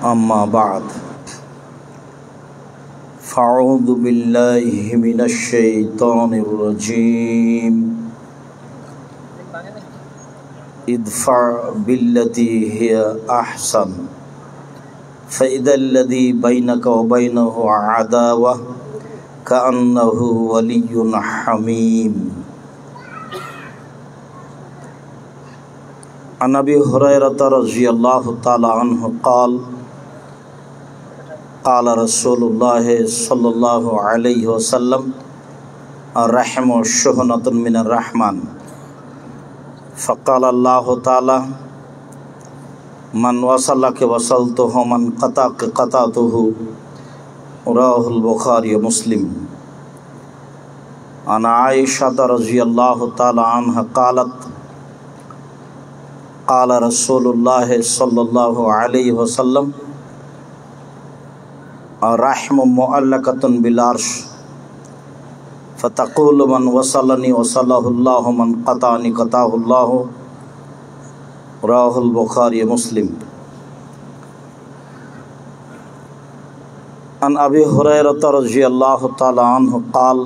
अम्मा बाद फ़अऊज़ु बिल्लाहि मिनश्शैतानिर्रजीम इदफ़अ बिल्लती हिया अहसन फ़इज़ल्लज़ी बैनक व बैनहु अदावह कअन्नहु वलिय्युन हमीम। अन अबी हुरैरता रज़ियल्लाहु तआला अन्हु क़ाल क़ाल रसूलुल्लाह सल्लल्लाहु अलैहि वसल्लम अर्रहमु शुहनतुन मिनर रहमान फ़क़ाल अल्लाहु तआला मन वसलक वसलतुहु मन क़तअक क़तअतुहु रवाहुल बुखारी व मुस्लिम। अन आयशा रज़ियल्लाहु तआला अन्हा क़ालत क़ाल रसूलुल्लाह सल्लल्लाहु अलैहि वसल्लम अर्रहमु मुअल्लक़तुन बिल अर्श फ़तक़ूलु मन वसलनी वसलहुल्लाहु मन क़तअनी क़तअहुल्लाहु रवाहुल बुखारी व मुस्लिम। अन अबी हुरैरता रज़ियल्लाहु तआला अन्हु क़ाल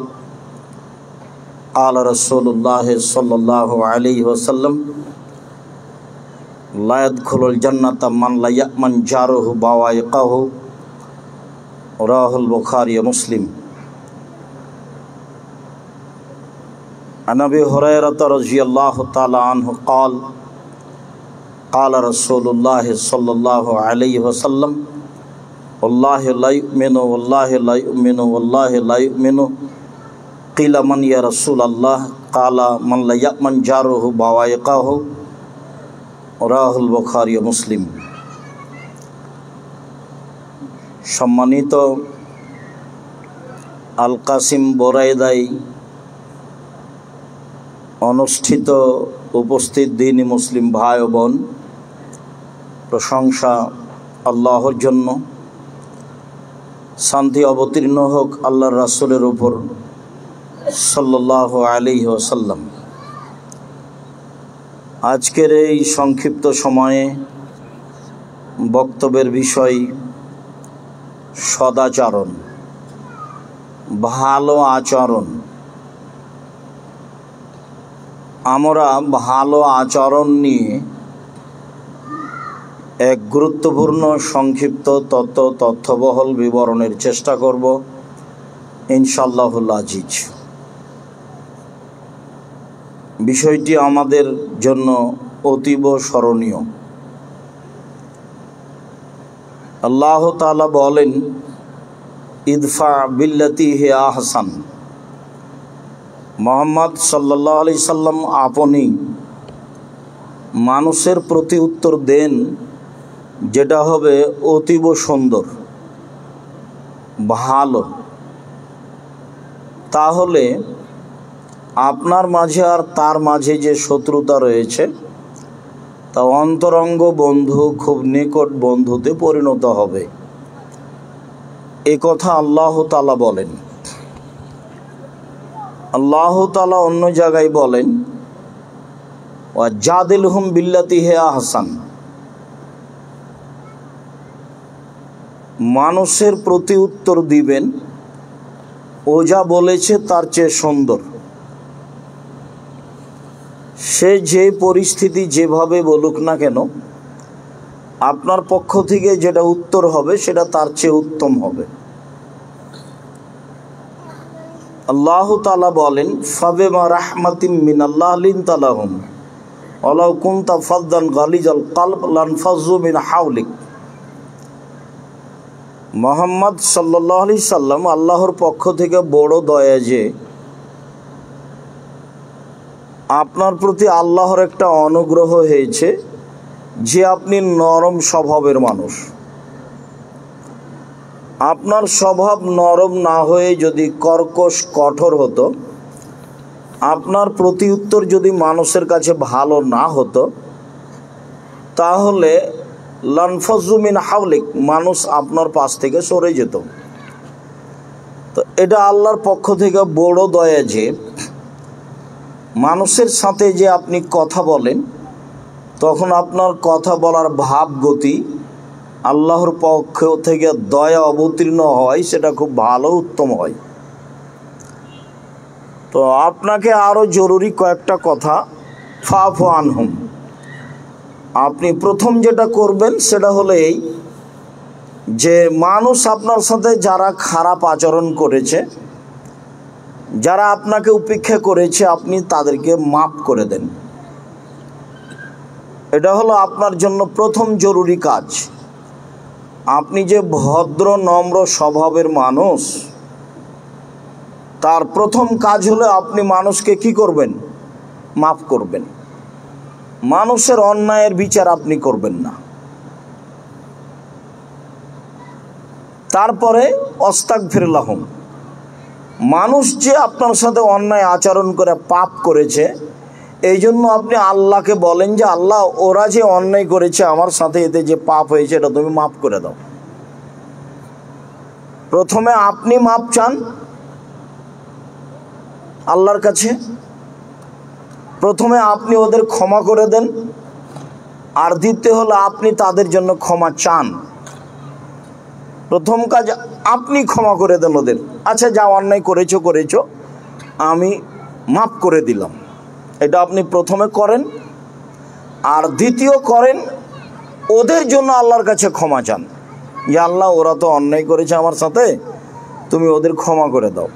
क़ाल रसूलुल्लाह सल्लल्लाहु अलैहि वसल्लम ला यदखुलुल जन्नत मन ला यअमन जारुहु बवाइक़हु रवाहुल बुखारी व मुस्लिम। अन अबी हुरैरता रज़ियल्लाहु तआला अन्हु क़ाल क़ाल रसूलुल्लाह सल्लल्लाहु अलैहि वसल्लम वल्लाहि ला युमिनु वल्लाहि ला युमिनु वल्लाहि ला युमिनु क़ील मन या रसूलल्लाह क़ाल मन ला यअमन जारुहु बवाइक़हु रवाहुल बुखारी व मुस्लिम। सम्मानित আল কাসিম বরাইদায় অনুষ্ঠিত উপস্থিত দ্বীনি মুসলিম ভাই ও বোন, প্রশংসা আল্লাহর জন্য, শান্তি অবতীর্ণ হোক আল্লাহর রাসূলের উপর সাল্লাল্লাহু আলাইহি ওয়াসাল্লাম। আজকের এই সংক্ষিপ্ত সময়ে বক্তব্যের বিষয় সদাচরণ, ভালো আচরণ। আমরা ভালো আচরণ নিয়ে এক গুরুত্বপূর্ণ সংক্ষিপ্ত তথ্যবহল বিবরণের চেষ্টা করব ইনশাআল্লাহুল আজিজ। বিষয়টি আমাদের জন্য অতীব স্মরণীয়। আল্লাহ তাআলা বলেন ইদফা বিল্লাতি হিয়া আহসান। মুহাম্মদ সাল্লাল্লাহু আলাইহি সাল্লাম আপনি মানুষের প্রতি উত্তর দেন যেটা হবে অতীব সুন্দর, ভালো। তাহলে আপনার মাঝে আর তার মাঝে যে শত্রুতা রয়েছে তা অন্তরঙ্গ বন্ধু, খুব নিকট বন্ধুতে পরিণত হবে। এ কথা আল্লাহ তাআলা বলেন। আল্লাহ তাআলা অন্য জায়গায় বলেন ওয়াজাদিলহুম বিল্লাতি হিয়া আহসান। মানুষের প্রতি উত্তর দিবেন ও যা বলেছে তার চেয়ে সুন্দর। সে যে পরিস্থিতি যেভাবে বলুক না কেন, আপনার পক্ষ থেকে যেটা উত্তর হবে সেটা তার চেয়ে উত্তম হবে। আল্লাহ তাআলা বলেন ফাবিমা রাহমাতিম মিনাল্লাহ লিনতা লাহুম ওয়ালাউ কুনতা ফাযযান গালিজাল কলব লানফাযু মিন হাওলিক। মুহাম্মদ সাল্লাল্লাহু আলাইহি সাল্লাম আল্লাহর পক্ষ থেকে বড় দয়া যে আপনার প্রতি আল্লাহর একটা অনুগ্রহ হয়েছে যে আপনি নরম স্বভাবের মানুষ। আপনার স্বভাব নরম না হয়ে যদি কর্কশ কঠোর হতো, আপনার প্রতি উত্তর যদি মানুষের কাছে ভালো না হতো, তাহলে লানফাযু মিন হাওলিক, মানুষ আপনার পাশ থেকে সরে যেত। তো এটা আল্লাহর পক্ষ থেকে বড় দয়া যে মানুষের সাথে যে আপনি কথা বলেন তখন আপনার কথা বলার ভাব গতি আল্লাহর পক্ষ থেকে দয়া অবতীর্ণ হয় সেটা খুব ভালো উত্তম হয়। তো আপনাকে আরও জরুরি কয়েকটা কথা, ফাফু আনহুম। আপনি প্রথম যেটা করবেন সেটা হলো এই যে মানুষ আপনার সাথে যারা খারাপ আচরণ করেছে, যারা আপনাকে উপেক্ষা করেছে, আপনি তাদেরকে মাফ করে দেন। এটা হলো আপনার জন্য প্রথম জরুরি কাজ। আপনি যে ভদ্র নম্র স্বভাবের মানুষ, তার প্রথম কাজ হলো আপনি মানুষকে কি করবেন? মাফ করবেন। মানুষের অন্যায়ের বিচার আপনি করবেন না। তারপরে আস্তাগফিরুল্লাহুম, মানুষ যে আপনার সাথে অন্যায় আচরণ করে পাপ করেছে, এই জন্য আপনি আল্লাহকে বলেন যে আল্লাহ, ওরা যে অন্যায় করেছে আমার সাথে, এতে যে পাপ হয়েছে এটা তুমি মাফ করে দাও। প্রথমে আপনি মাপ চান আল্লাহর কাছে, প্রথমে আপনি ওদের ক্ষমা করে দেন, আর দ্বিতীয় হলো আপনি তাদের জন্য ক্ষমা চান। প্রথম কাজ আপনি ক্ষমা করে দেন ওদের, আচ্ছা যা অন্যায় করেছো করেছো, আমি মাফ করে দিলাম, এটা আপনি প্রথমে করেন। আর দ্বিতীয় করেন ওদের জন্য আল্লাহর কাছে ক্ষমা চান, যে আল্লাহ ওরা তো অন্যায় করেছে আমার সাথে, তুমি ওদের ক্ষমা করে দাও।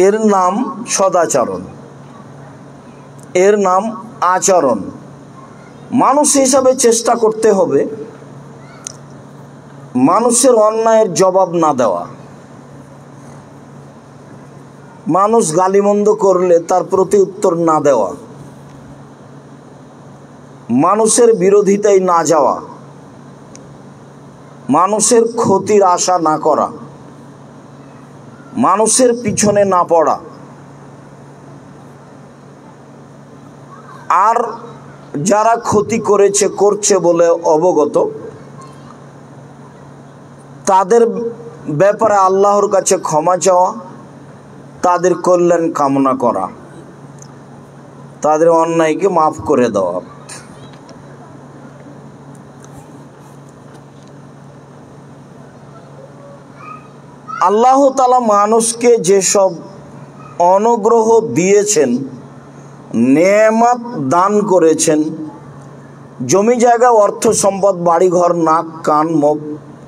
এর নাম সদাচরণ, এর নাম আচরণ। মানুষ হিসাবে চেষ্টা করতে হবে মানুষের অন্যায়ের জবাব না দেওয়া। মানুষ গালিমন্দ করলে তার প্রতি উত্তর না দেওয়া, মানুষের বিরোধিতায় না যাওয়া, মানুষের ক্ষতির আশা না করা, মানুষের পিছনে না পড়া। আর যারা ক্ষতি করেছে করছে বলে অবগত, তাদের ব্যাপারে আল্লাহর কাছে ক্ষমা চাওয়া, তাদের কল্যাণ কামনা করা, তাদের অন্যায়কে মাফ করে দেওয়া। আল্লাহ তাআলা মানুষকে যেসব অনুগ্রহ দিয়েছেন, নেয়ামত দান করেছেন, জমি জায়গা, অর্থ সম্পদ, বাড়িঘর, নাক কান মুখ,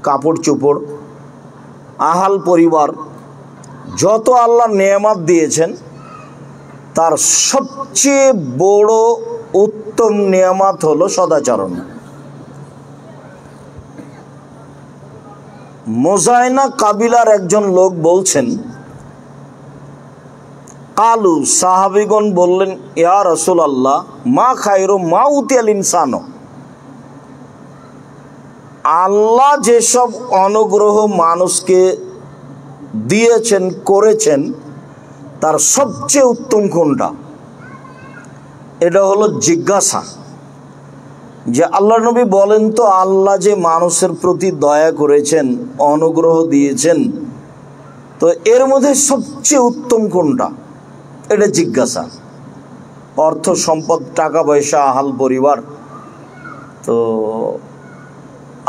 কাপড় চোপড়, আহাল পরিবার, যত আল্লাহ নেয়ামত দিয়েছেন, তার সবচেয়ে বড় উত্তম নেয়ামত হলো সদাচরণ। মোজাইনা কাবিলার একজন লোক বলছেন, কালু, সাহাবিগণ বললেন, ইয়া রাসূলুল্লাহ, মা খায়রু মা উতিয়াল ইনসানো। আল্লাহ যেসব অনুগ্রহ মানুষকে দিয়েছেন করেছেন, তার সবচেয়ে উত্তম কোনটা? এটা হলো জিজ্ঞাসা, যে আল্লাহ নবী বলেন তো, আল্লাহ যে মানুষের প্রতি দয়া করেছেন, অনুগ্রহ দিয়েছেন, তো এর মধ্যে সবচেয়ে উত্তম কোনটা? এটা জিজ্ঞাসা। অর্থ সম্পদ, টাকা পয়সা, আহাল পরিবার। তো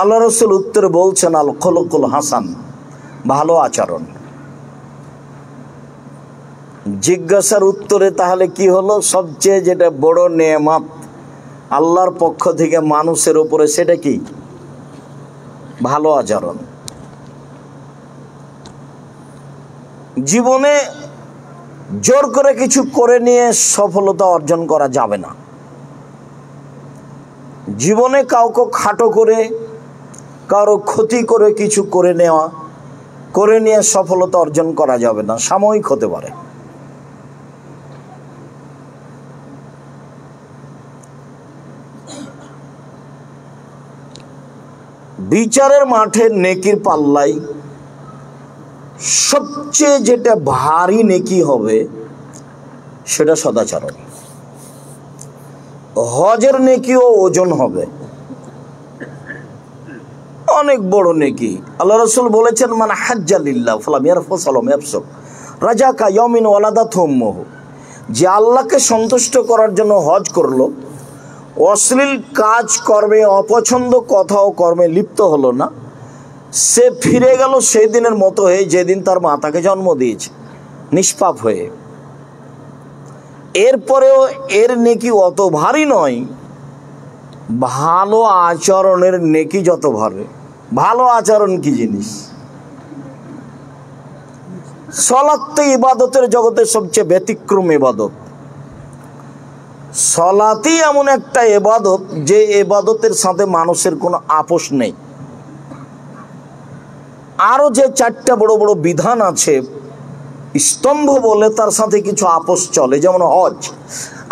আল্লাহ রাসূল উত্তরে বলছেন, আল খুলুকুল হাসান, ভালো আচরণ। জিজ্ঞাসার উত্তরে তাহলে কি হলো? সবচেয়ে যেটা বড় নেয়ামত আল্লাহর পক্ষ থেকে মানুষের উপরে, সেটা কি? ভালো আচরণ। জীবনে জোর করে কিছু করে নিয়ে সফলতা অর্জন করা যাবে না। জীবনে কাউকে খাটো করে, কারো ক্ষতি করে কিছু করে নিয়ে সফলতা অর্জন করা যাবে না, সাময়িক হতে পারে। বিচারের মাঠে নেকির পাল্লাই সবচেয়ে যেটা ভারী নেকি হবে সেটা সদাচরণ। হজের নেকিও ওজন হবে, অনেক বড় নেকি। আল্লাহ রাসূল বলেছেন, মান হাজ্জা লিল্লাহ ফালাম ইয়ারফুস ওয়ালাম ইয়াফসুক রাজাকা ইয়াউমিন ওয়ালাদাতহু উম্মুহু। যে আল্লাহকে সন্তুষ্ট করার জন্য হজ করলো, অশ্লীল কাজ কর্মে, অপছন্দ কথা ও কর্মে লিপ্ত হলো না, সে ফিরে গেল সেই দিনের মতো হয়ে যেদিন তার মা তাকে জন্ম দিয়েছে, নিষ্পাপ হয়ে। এরপরেও এর নেকি অত ভারী নয় ভালো আচরণের নেকি যত ভারী। ভালো আচরণ কি জিনিস? সালাত তো ইবাদতের জগতে সবচেয়ে ব্যতিক্রম ইবাদত। সালাতই এমন একটা ইবাদত যে ইবাদতের সাথে মানুষের কোনো আপোষ নেই। আরো যে চারটা বড় বড় বিধান আছে স্তম্ভ বলে, তার সাথে কিছু আপোষ চলে, যেমন হজ।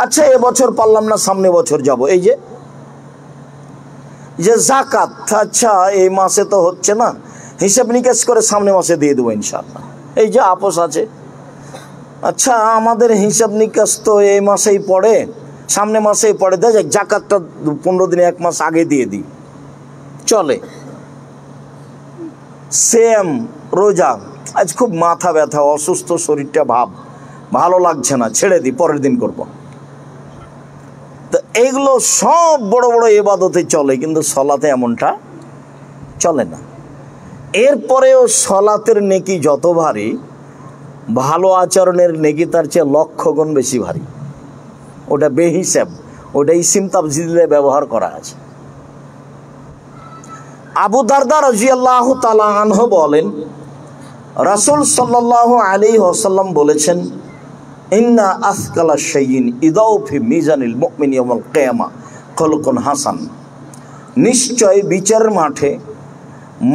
আচ্ছা এবছর পারলাম না, সামনে বছর যাব। এই যে যাকাত, আচ্ছা এই মাসে তো হচ্ছে না, হিসাব নিকেশ করে সামনে মাসে দিয়ে দেবো ইনশাআল্লাহ। এই যে আপোষ আছে। আচ্ছা আমাদের হিসাব নিকাশ তো এই মাসেই পড়ে, সামনে মাসেই পড়ে, দেখ যাকাতটা 15 দিনে 1 মাস আগে দিয়ে দিই, চলে। সেম রোজা, আজ খুব মাথা ব্যথা, অসুস্থ শরীরটা, ভালো লাগছে না, ছেড়ে দিই, পরের দিন করব। তো এইগুলো সব বড় বড় ইবাদতে চলে, কিন্তু সলাতে এমনটা চলে না। এরপরেও সলাতের নেকি যত ভারী, ভালো আচরণের নেকি তার চেয়ে 1,00,000 গুণ বেশি ভারী। ওটা বেহিসাব, ওটা ইসিম তাফজিলে ব্যবহার করা আছে। আবু দারদা রাদিয়াল্লাহু তাআলা আনহু বলেন, রাসূল সাল্লাল্লাহু আলাইহি ওয়াসাল্লাম বলেছেন, ইন্না আসকালা শাইইন ইদাউ ফি মিজানিল মুমিন ইয়াউমাল কিয়ামা খুলকুন হাসান। নিশ্চয় বিচারের মাঠে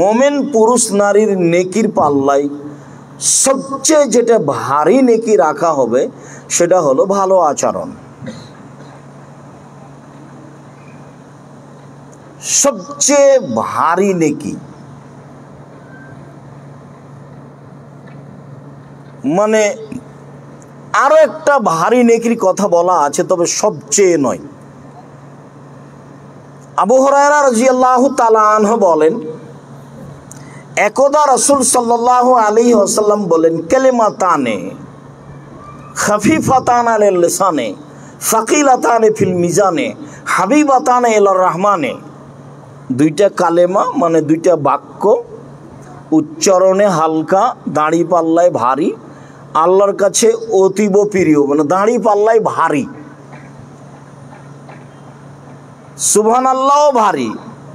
মোমেন পুরুষ নারীর নেকির পাল্লায় সবচেয়ে যেটা ভারী নেকি রাখা হবে সেটা হলো ভালো আচরণ। সবচেয়ে ভারী নেকি মানে আরো একটা ভারী নেকির কথা বলা আছে, তবে সবচেয়ে নয়। আবু হুরায়রা রাদিয়াল্লাহু তাআলা আনহু বলেন, একদা রাসূল সাল্লাল্লাহু আলাইহি ওয়াসাল্লাম বলেন, কালিমাতানে খাফিফাতান আলাল লিসানে সাকিলাতান ফিল মিজানে হাবিবাতান ইলার রহমানে। দুইটা কালেমা মানে দুইটা বাক্য, উচ্চারণে হালকা, দাঁড়ি পাল্লায় ভারী, আল্লাহর কাছে অতীব প্রিয়। মানে দাঁড়ি পাল্লায় ভারী, সুবহানাল্লাহও ভারী,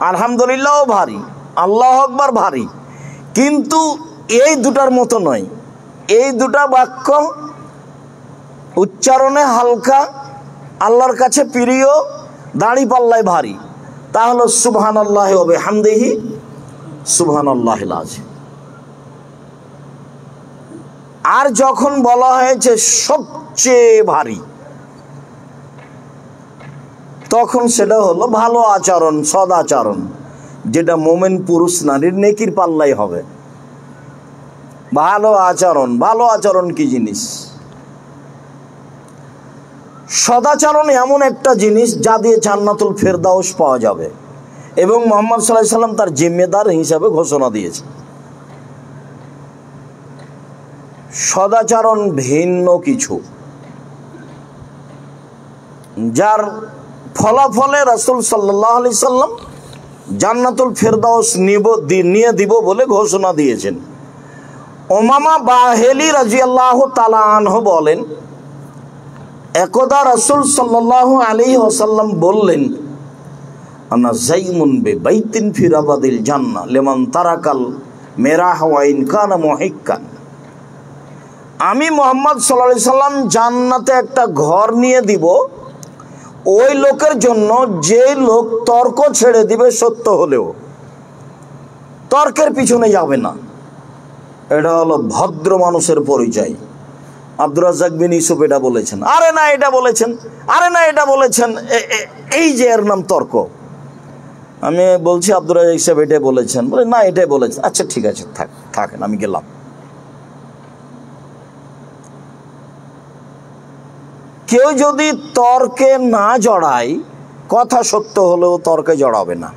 আলহামদুলিল্লাহও ভারী, আল্লাহু আকবার ভারী, কিন্তু এই দুটার মতো নয়। এই দুটা বাক্য উচ্চারণে হালকা, আল্লাহর কাছে প্রিয়, দাঁড়ি পাল্লায় ভারী, তা হলো সুবহানাল্লাহি ওয়া বিহামদিহি সুবহানাল্লাহিল আযীম। আর যখন বলা হয়েছে সবচেয়ে ভারী, তখন সেটা হলো ভালো আচরণ, সদাচরণ, যেটা মোমেন পুরুষ নারীর নেকির পাল্লাই হবে। ভালো আচরণ, ভালো আচরণ কি জিনিস? সদাচরণ এমন একটা জিনিস যা দিয়ে জান্নাতুল ফেরদাউস পাওয়া যাবে, এবং মুহাম্মদ সাল্লাল্লাহু আলাইহি সাল্লাম তার জিম্মেদার হিসাবে ঘোষণা দিয়েছে। সদাচরণ ভিন্ন কিছু, যার ফলাফলে রাসূল সাল্লাল্লাহু আলাইহি সাল্লাম জান্নাতুল ফেরদাউস নিয়ে দিব বলে ঘোষণা দিয়েছেন। উমামা বাহেলি রাদিয়াল্লাহু তাআলা আনহু বলেন, একদা রাসূল সাল্লাল্লাহু আলাইহি ওয়াসাল্লাম বললেন, আনা যাইমুন বিবাইতিন ফি রাবাদিল জান্নাহ লিমান তারাকাল মিরাহ ওয়া ইন কানা মুহিক্কান। আমি মুহাম্মদ সাল্লাল্লাহু আলাইহি সাল্লাম জান্নাতে একটা ঘর নিয়ে দিব ওই লোকের জন্য যে লোক তর্ক ছেড়ে দিবে, সত্য হলেও তর্কের পিছনে যাবে না। এটা হলো ভদ্র মানুষের পরিচয়। আব্দুর রাজ্জাক বিন ইউসুফ এটা বলেছেন, আরে না এটা বলেছেন, আরে না এটা বলেছেন, এই যে এর নাম তর্ক। আমি বলছি আব্দুর রাজ্জাক সাহেব এটাই বলেছেন, বলে না এটাই বলেছেন। আচ্ছা ঠিক আছে, থাকেন, আমি গেলাম। কেউ যদি তর্কে না জড়ায়, কথা সত্য হলেও তর্কে জড়াবে না।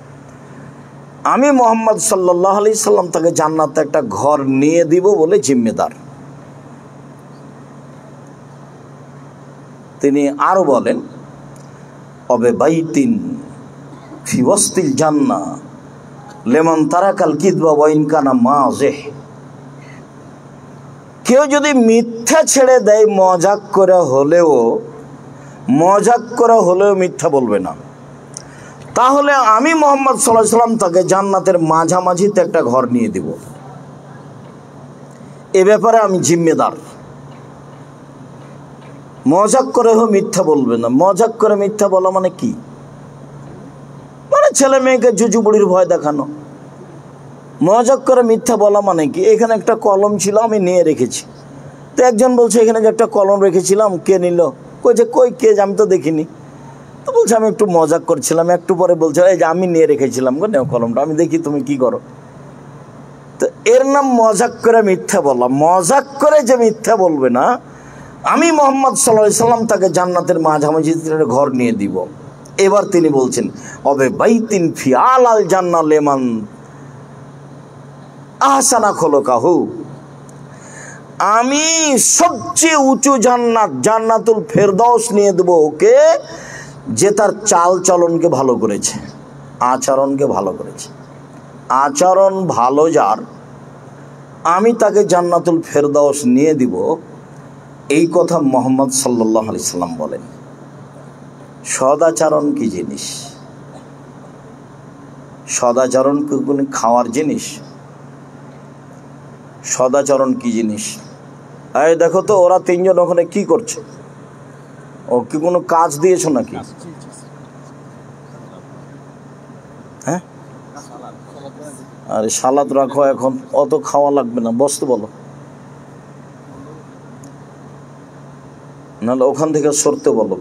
আমি মুহাম্মদ সাল্লাল্লাহু আলাইহি সাল্লাম তাকে জান্নাতে একটা ঘর নিয়ে দিব বলে জিম্মেদার। তিনি আরো বলেন, অবে বাইতিন ফি ওয়াসতিল জান্নাহ লিমান তারাকাল কিযবা ওয়া ইন কানা মাযিহ। কেউ যদি মিথ্যা ছেড়ে দেয় মজাক করে হলেও মিথ্যা বলবে না, তাহলে আমি মুহাম্মদ সাল্লাল্লাহু আলাইহি সাল্লাম তাকে জান্নাতের মাঝামাঝিতে একটা ঘর নিয়ে দিব। এ ব্যাপারে আমি জিম্মেদার। মজাক করে মিথ্যা বলবে না। মজাক করে মিথ্যা বলা মানে কি? মানে ছেলে মেয়েকে জুজু বুড়ির ভয় দেখানো। মজাক করে মিথ্যা বলা মানে কি? এখানে একটা কলম ছিল, আমি নিয়ে রেখেছি। তো একজন বলছে এখানে যে একটা কলম রেখেছিলাম, কে নিল? কইছে কই কে, আমি তো দেখিনি। তো বলছে আমি একটু মজাক করছিলাম। একটু পরে বলছে এই যে আমি নিয়ে রেখেছিলাম, নেও কলমটা, আমি দেখি তুমি কি করো। তো এর নাম মজাক করে মিথ্যা বলা। মজাক করে যে মিথ্যা বলবে না, আমি মুহাম্মদ সাল্লাল্লাহু আলাইহি সাল্লাম তাকে জান্নাতের মাঝামাঝিতে ঘর নিয়ে দিব। এবার তিনি বলছেন অবে বাইতিন ফি আলাল জান্নাহ লিমান আহসানা খুলুকাহু, আমি সবচেয়ে উঁচু জান্নাত জান্নাতুল ফেরদাউস নিয়ে দেবো ওকে, যে তার চাল চলনকে ভালো করেছে, আচরণকে ভালো করেছে। আচরণ ভালো যার, আমি তাকে জান্নাতুল ফেরদাউস নিয়ে দিব। এই কথা মুহাম্মদ সাল্লাল্লাহু আলাইহি সাল্লাম বলেন। সদাচরণ কি জিনিস? সদাচরণ কি কোনো খাওয়ার জিনিস? সদাচরণ কি জিনিস? এই দেখো তো ওরা তিনজন ওখানে কি করছে? ও কি কোনো কাজ দিয়েছো নাকি? হ্যাঁ, আরে সালাদ রাখো, এখন অত খাওয়া লাগবে না, বসতে বলো, নাহলে ওখান থেকে সরতে বলো।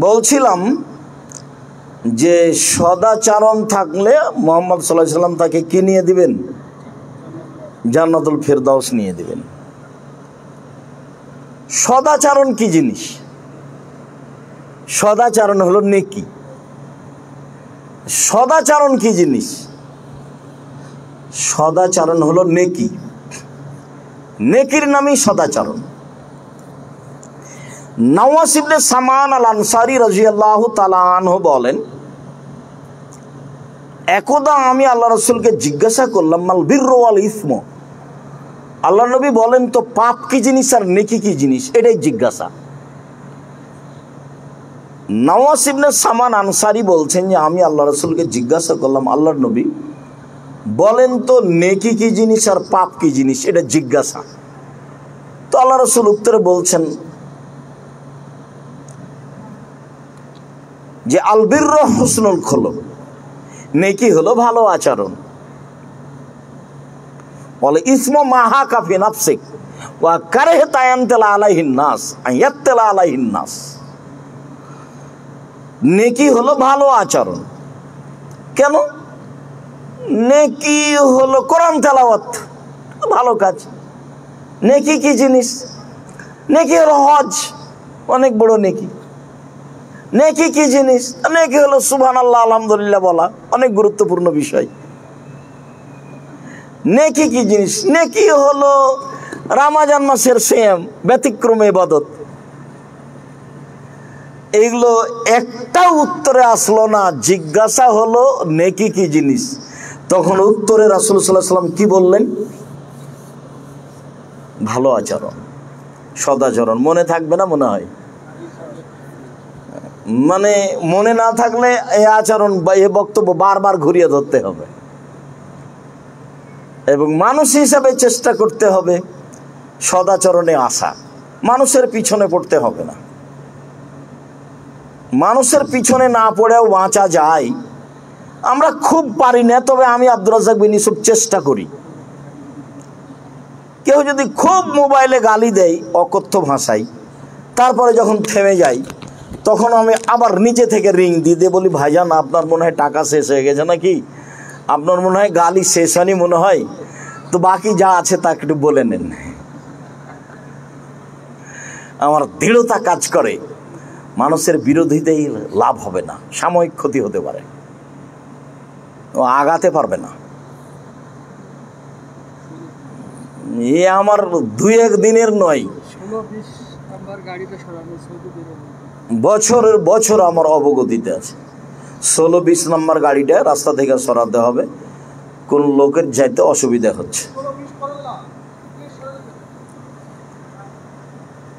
বলছিলাম যে সদাচরণ থাকলে মুহাম্মদ সাল্লাল্লাহু আলাইহি সাল্লাম তাকে কি নিয়ে দিবেন? জান্নাতুল ফেরদাউস নিয়ে দিবেন। সদাচরণ কি জিনিস? সদাচরণ হলো নেকি। সদাচরণ কি জিনিস? সদাচরণ হলো নেকি। নেকির নামই সদাচরণ। নওয়াস ইবনে সামান আল আনসারী রাদিয়াল্লাহু তাআলা আনহু বলেন, একদা আমি আল্লাহ রাসূলকে জিজ্ঞাসা করলাম মাল বিররু ওয়াল ইসম, আল্লাহ নবী বলেন তো পাপ কি জিনিস আর নেকি কি জিনিস, এটাই জিজ্ঞাসা। নওয়াস ইবনে সামান আনসারী বলছেন যে আমি আল্লাহ রাসূলকে জিজ্ঞাসা করলাম আল্লাহর নবী বলেন তো নেকি কি জিনিস আর পাপ কি জিনিস, এটা জিজ্ঞাসা। তো আল্লাহ রাসূল উত্তরে বলছেন যে আল বিররু হুসনুল খুলুক, নেকি হলো ভালো আচরণ। বলে ইসমু মাহা কাফি নাফসিক ওয়া কারাহতা আনতালা আলাইহিন নাস আয়াতলা আলাইহিন নাস। নেকি হলো ভালো আচরণ। কেন? নেকি হলো কোরআন তেলাওয়াত, ভালো কাজ। নেকি কি জিনিস? নেকি হলো হজ, অনেক বড় নেকি। নেকি কি জিনিস? নেকি হলো সুবহানাল্লাহ আলহামদুলিল্লাহ বলা, অনেক গুরুত্বপূর্ণ বিষয়। নেকি কি জিনিস? নেকি হলো রমজান মাসের সিয়াম, ব্যতিক্রমী ইবাদত। এইগুলো একটা উত্তরে আসলো না। জিজ্ঞাসা হলো নেকি কি জিনিস, তখন উত্তরে রাসূল সাল্লাল্লাহু আলাইহি সাল্লাম কি বললেন? ভালো আচরণ, সদাচরণ। মনে থাকবে না মনে হয়? মানে মনে না থাকলে এই আচরণ বা এই বক্তব্য বারবার ঘুরিয়ে ধরতে হবে এবং মানুষ হিসাবে চেষ্টা করতে হবে সদাচরণে আসা। মানুষের পিছনে পড়তে হবে না। মানুষের পিছনে না পড়েও বাঁচা যায়। আমরা খুব পারি না, তবে আমি আব্দুর রাজ্জাক বিন ইউসুফ চেষ্টা করি। কেউ যদি খুব মোবাইলে গালি দেয় অকথ্য ভাষায়, তারপরে যখন থেমে যাই তখন আমি আবার নিচে থেকে রিং দিয়ে বলি, ভাইজান আপনার মনে হয় টাকা শেষ হয়ে গেছে নাকি? আপনার মনে হয় গালি শেষ হয়নি মনে হয়, তো বাকি যা আছে তা একটু বলে নেন। আমার দৃঢ়তা কাজ করে মানুষের বিরোধিতাই লাভ হবে না, সাময়িক ক্ষতি হতে পারে, ও আগাতে পারবে না। এ আমার 2-1 দিনের নয়, বছর আমার অবগতিতে আছে। 16-20 নম্বর গাড়িটা রাস্তা থেকে সরাতে হবে, কোন লোকের যাইতে অসুবিধা হচ্ছে।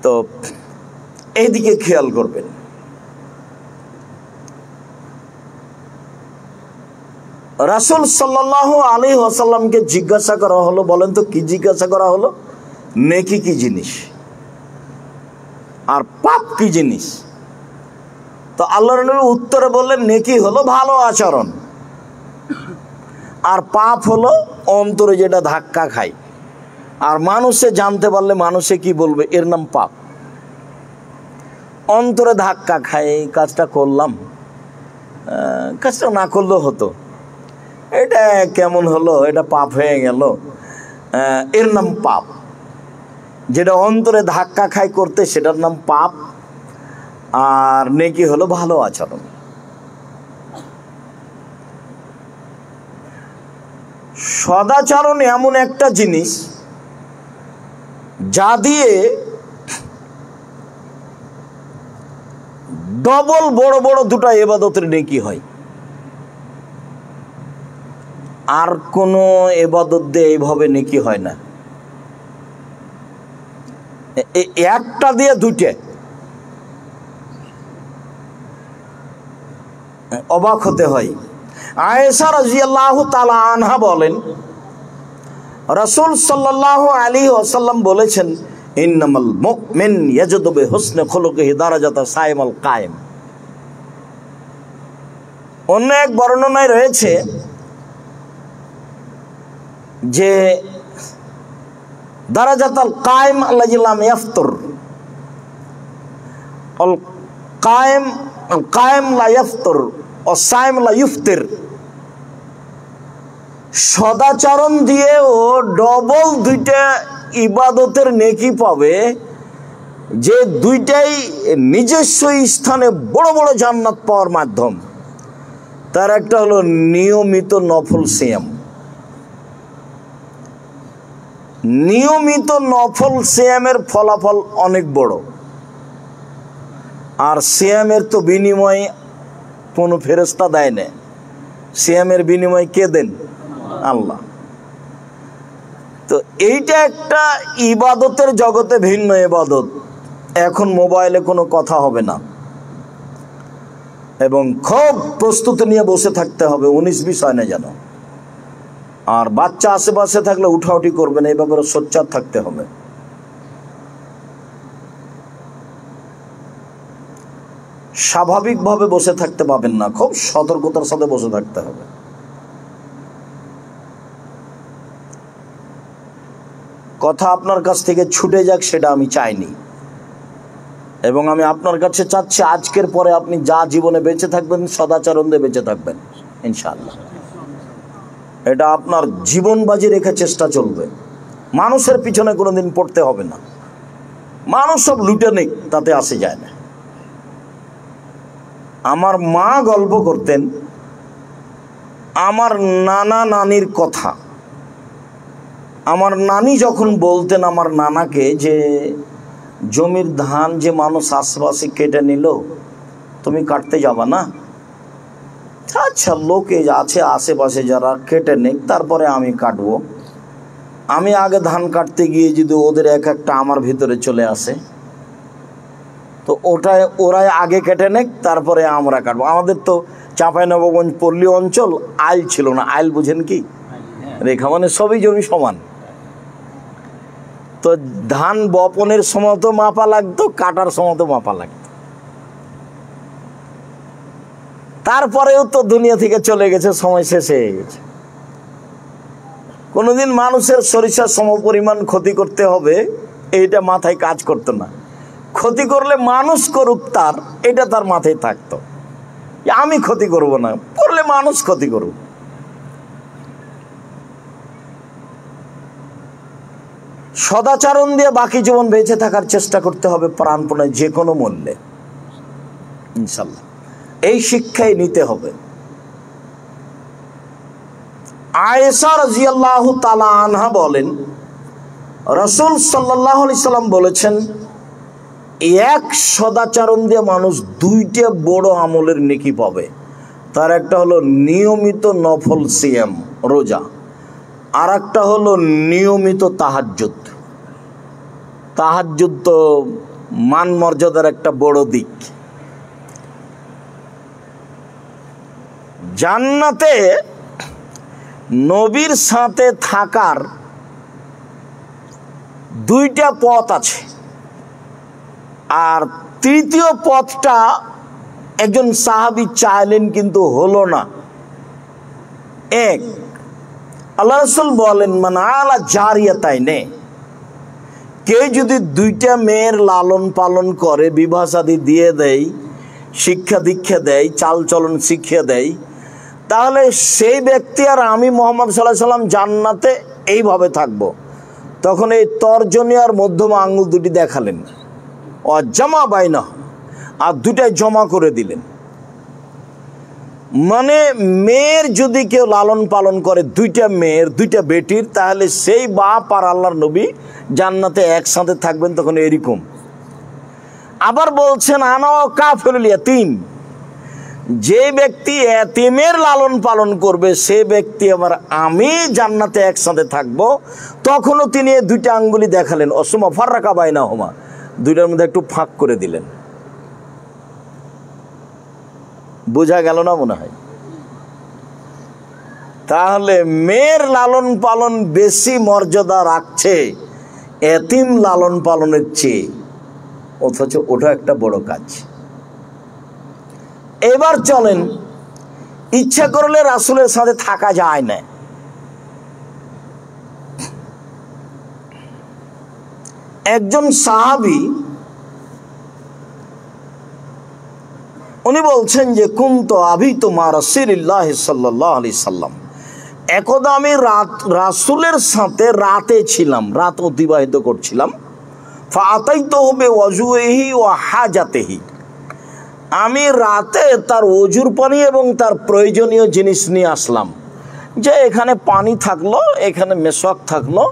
তো এইদিকে খেয়াল করবেন। রাসূল সাল্লাল্লাহু আলাইহি ওয়াসাল্লামকে জিজ্ঞাসা করা হলো, বলেন তো কি জিজ্ঞাসা করা হলো? নেকি কি জিনিস আর পাপ কি জিনিস? তো আল্লাহর নবী উত্তরে বললেন, নেকি হলো ভালো আচরণ, আর পাপ হলো অন্তরে যেটা ধাক্কা খায়। আর মানুষে জানতে পারলে মানুষে কি বলবে? এর নাম পাপ। অন্তরে ধাক্কা খায়, এই কাজটা করলাম, কাজটা না করলেও হতো, এটা কেমন হলো, এটা পাপ হয়ে গেল, এর নাম পাপ। যেটা অন্তরে ধাক্কা খায় করতে, সেটার নাম পাপ। আর নেকি হলো ভালো আচরণ। সদাচরণ এমন একটা জিনিস যা দিয়ে ডবল বড় বড় দুটা ইবাদতের নেকি হয়। আর কোনো ইবাদত দিয়ে এইভাবে নেকি হয় না। একটা দিয়ে দুইটা, অবাক হতে হয়। আয়েশা রাদিয়াল্লাহু তাআলা আনহা বলেন, রাসূল সাল্লাল্লাহু আলাইহি ওয়াসাল্লাম বলেছেন, ইন্নামাল মুমিন ইয়াজিদু বিহুসনি খুলুকিহি দারাজাতা সাইমাল কায়েম। অন্য এক বর্ণনায় রয়েছে যে দারাজাতাল কায়েম আল্লাযী লাম ইয়াফতুর, আল কায়েম লা ইয়াফতুর ও সাইম লা ইফতির। সদাচরণ দিয়েও ডবল দুইটা ইবাদতের নেকি পাবে, যে দুইটাই নিজস্ব স্থানে বড় বড় জান্নাত পাওয়ার মাধ্যম। তার একটা হলো নিয়মিত নফল সিয়াম। নিয়মিত নফল সিয়ামের ফলাফল অনেক বড়। আর সিয়ামের তো বিনিময় কোনো ফেরেশতা দেয় না, সিয়ামের বিনিময় কে দেন? আল্লাহ। তো এইটা একটা ইবাদতের জগতে ভিন্ন ইবাদত। এখন মোবাইলে কোনো কথা হবে না এবং খুব প্রস্তুতি নিয়ে বসে থাকতে হবে, 19-20 হয় না যেন। আর বাচ্চা আশেপাশে থাকলে উঠাউঠি করবে না, এই ব্যাপারে সোচ্চার থাকতে হবে। স্বাভাবিকভাবে বসে থাকতে পাবেন না, খুব সতর্কতার সাথে বসে থাকতে হবে। কথা আপনার কাছ থেকে ছুটে যাক সেটা আমি চাইনি, এবং আমি আপনার কাছে চাচ্ছি আজকের পরে আপনি যা জীবনে বেঁচে থাকবেন সদাচরণ দিয়ে বেঁচে থাকবেন ইনশাআল্লাহ। এটা আপনার জীবন বাজি রেখে চেষ্টা চলবে। মানুষের পিছনে কোনোদিন পড়তে হবে না। মানুষ সব লুটে নেই, তাতে আসে যায় না। আমার মা গল্প করতেন আমার নানা নানির কথা। আমার নানি যখন বলতেন আমার নানাকে যে জমির ধান যে মানুষ আশেপাশে কেটে নিল, তুমি কাটতে যাবা না? আচ্ছা, লোকে আছে আশেপাশে যারা কেটে নেক, তারপরে আমি কাটবো। আমি আগে ধান কাটতে গিয়ে যদি ওদের এক একটা আমার ভিতরে চলে আসে, তো ওরাই আগে কেটে নেক, তারপরে আমরা কাটবো। আমাদের তো চাঁপাইনবাবগঞ্জ পল্লী অঞ্চল, আইল ছিল না। আইল বুঝেন কি? রেখা মানে সবই জমি সমান। তো ধান বপনের সময় তো মাপা লাগতো, কাটার সময় তো মাপা লাগতো। তারপরেও তো দুনিয়া থেকে চলে গেছে, সময় শেষ হয়ে গেছে। কোনোদিন মানুষের সরিষার সমপরিমাণ ক্ষতি করতে হবে এইটা মাথায় কাজ করতো না। ক্ষতি করলে মানুষ করুক, এটা তার মাথায় থাকতো। আমি ক্ষতি করব না, করলে মানুষ ক্ষতি করুক। সদাচরণ দিয়ে বাকি জীবন বেঁচে থাকার চেষ্টা করতে হবে প্রাণপণে, যে কোনো মূল্যে ইনশাল্লাহ। এই শিক্ষাই নিতে হবে। আয়েশা রাদিয়াল্লাহু তাআলা আনহা বলেন, রাসূল সাল্লাল্লাহু আলাইহি সাল্লাম বলেছেন, এক সদাচরণ দিয়ে মানুষ দুইটা বড় আমলের নেকি পাবে। তার একটা হলো নিয়মিত নফল সিয়াম রোজা, আর একটা হলো নিয়মিত তাহাজ্জুদ। তাহাজ্জুদ তো মান মর্যাদার একটা বড় দিক। জান্নাতে নবীর সাথে থাকার দুইটা পথ আছে, আর তৃতীয় পথটা একজন সাহাবী চাইলেন কিন্তু হলো না। এক, আল্লাহ রাসূল বলেন, মান আলা জারিয়াতাইনে, কেউ যদি দুইটা মেয়ের লালন পালন করে, বিবাহ শাদী দিয়ে দেয়, শিক্ষা দীক্ষা দেয়, চাল চলন শিখিয়ে দেয়, তাহলে সেই ব্যক্তি আর আমি মুহাম্মদ সাল্লাল্লাহু আলাইহি সাল্লাম জান্নাতে এইভাবে থাকবো। তখন এই তর্জনী আর মধ্যম আঙ্গুল দুটি দেখালেন, অজামা বাইনা, আর দুটাই জমা করে দিলেন। মানে মেয়ের যদি কেউ লালন পালন করে, দুইটা মেয়ের দুইটা বেটির, তাহলে সেই বাপ আর আল্লাহর নবী জান্নাতে একসাথে থাকবেন। তখন এরকম আবার বলছেন, আনা কাফিরুল ইয়াতীম, যে ব্যক্তি এতিমের লালন পালন করবে সে ব্যক্তি আবার আমি জান্নাতে একসাথে থাকবো। তখনও তিনি দুইটা আঙ্গুলি দেখালেন, অসমা ফাররাকা বাইনাহুমা, দুইটার মধ্যে একটু ফাঁক করে দিলেন। বোঝা গেল না মনে হয়? তাহলে মেয়ের লালন পালন বেশি মর্যাদা রাখছে এতিম লালন পালনের চেয়ে, অথচ ওটা একটা বড় কাজ। এবার চলেন, ইচ্ছা করলে রাসূলের সাথে থাকা যায় না। একজন সাহাবী উনি বলছেন যে, কুনতু আবিতু মা রাসূলিল্লাহ সাল্লাল্লাহু আলাইহি সাল্লাম, একদা আমি রাসূলের সাথে রাতে ছিলাম, রাত অতিবাহিত করছিলাম। ফাআতাইতুহু বিওয়াজুহি ওয়া হাজাতিহি, আমি রাতে তার ওজুর পানি এবং তার প্রয়োজনীয় জিনিস নিয়ে আসলাম। যে এখানে পানি থাকলো, এখানে মেশক থাকলো,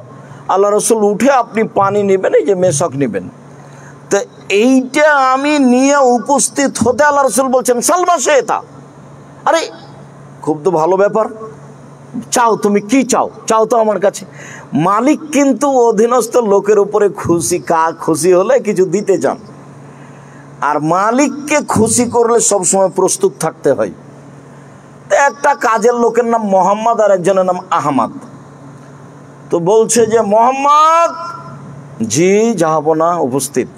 আল্লাহ রাসূল উঠে আপনি পানি নেবেন, এই যে মেশক নেবেন। তো এইটা আমি নিয়ে উপস্থিত হতে আল্লাহ রাসূল বলছেন, সালমা শেতা, আরে খুব তো ভালো ব্যাপার, চাও, তুমি কি চাও, চাও তো আমার কাছে। মালিক কিন্তু অধীনস্থ লোকের উপরে খুশি, খুশি হলে কিছু দিতে চান, আর মালিককে খুশি করলে সবসময় প্রস্তুত থাকতে হয়। তো একটা কাজের লোকের নাম মোহাম্মদ আর একজনের নাম আহমদ। তো বলছে যে, মোহাম্মদ, জি জাহাপনা উপস্থিত।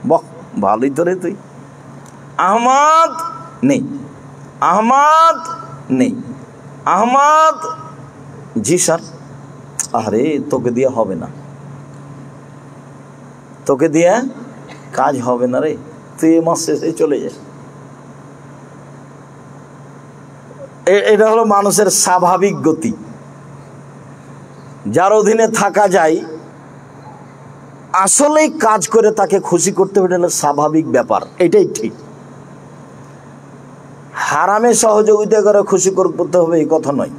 বাহ, ভালোই তো রে তুই। আহমদ নেই, আহমদ নেই, আহমদ, জি স্যার। আরে তোকে দিয়ে হবে না, তোকে দিয়ে কাজ হবে না রে, তুই এ মাস শেষে চলে যায়। এটা হলো মানুষের স্বাভাবিক গতি। যার অধীনে থাকা যায় আসলেই কাজ করে তাকে খুশি করতে হবে, এটা হলো স্বাভাবিক ব্যাপার, এটাই ঠিক। হারামে সহযোগিতা করে খুশি করতে হবে এই কথা নয়।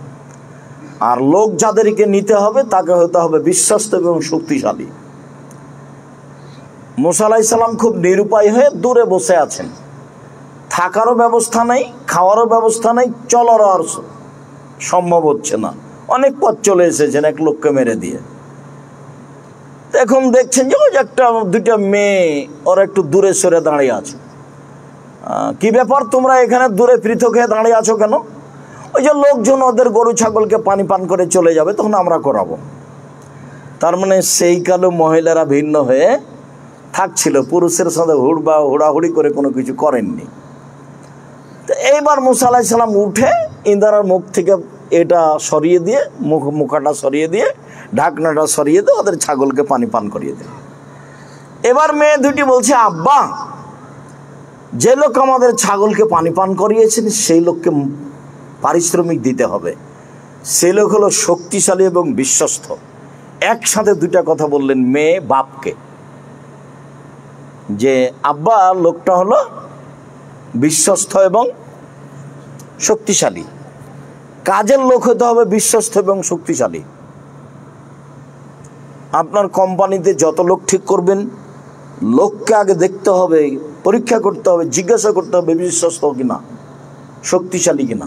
আর লোক যাদেরকে নিতে হবে তাকে হতে হবে বিশ্বস্ত এবং শক্তিশালী। মুসা আলাইহিস সালাম খুব নিরুপায় হয়ে দূরে বসে আছেন, থাকারও ব্যবস্থা নেই, খাওয়ারও ব্যবস্থা নেই, চলারও আর সম্ভব হচ্ছে না। অনেক পথ চলে এসেছেন এক লোককে মেরে দিয়ে। এখন দেখছেন যে ওই একটা দুইটা মেয়ে ওরা একটু দূরে সরে দাঁড়িয়ে আছে। কি ব্যাপার, তোমরা এখানে দূরে পৃথক হয়ে দাঁড়িয়ে আছো কেন? ওই যে লোকজন ওদের গরু ছাগলকে পানি পান করে চলে যাবে, তখন আমরা করাবো। তার মানে সেই কালো মহিলারা ভিন্ন হয়ে থাকছিল, পুরুষের সাথে হুড়াহুড়ি করে কোনো কিছু করেননি। তো এইবার মুসা আলাইহিস সালাম উঠে ইন্দারার মুখ থেকে এটা সরিয়ে দিয়ে, মুখাটা সরিয়ে দিয়ে, ঢাকনাটা সরিয়ে দিয়ে ওদের ছাগলকে পানি পান করিয়ে দেয়। এবার মেয়ে দুটি বলছে, আব্বা, যে লোক আমাদের ছাগলকে পানি পান করিয়েছেন সেই লোককে পারিশ্রমিক দিতে হবে। সে লোক হলো শক্তিশালী এবং বিশ্বস্ত। একসাথে দুইটা কথা বললেন মেয়ে বাপকে, যে আব্বা, লোকটা হলো বিশ্বস্ত এবং শক্তিশালী। কাজের লোক হতে হবে বিশ্বস্ত এবং শক্তিশালী। আপনার কোম্পানিতে যত লোক ঠিক করবেন, লোককে আগে দেখতে হবে, পরীক্ষা করতে হবে, জিজ্ঞাসা করতে হবে বিশ্বস্ত কিনা, শক্তিশালী কিনা।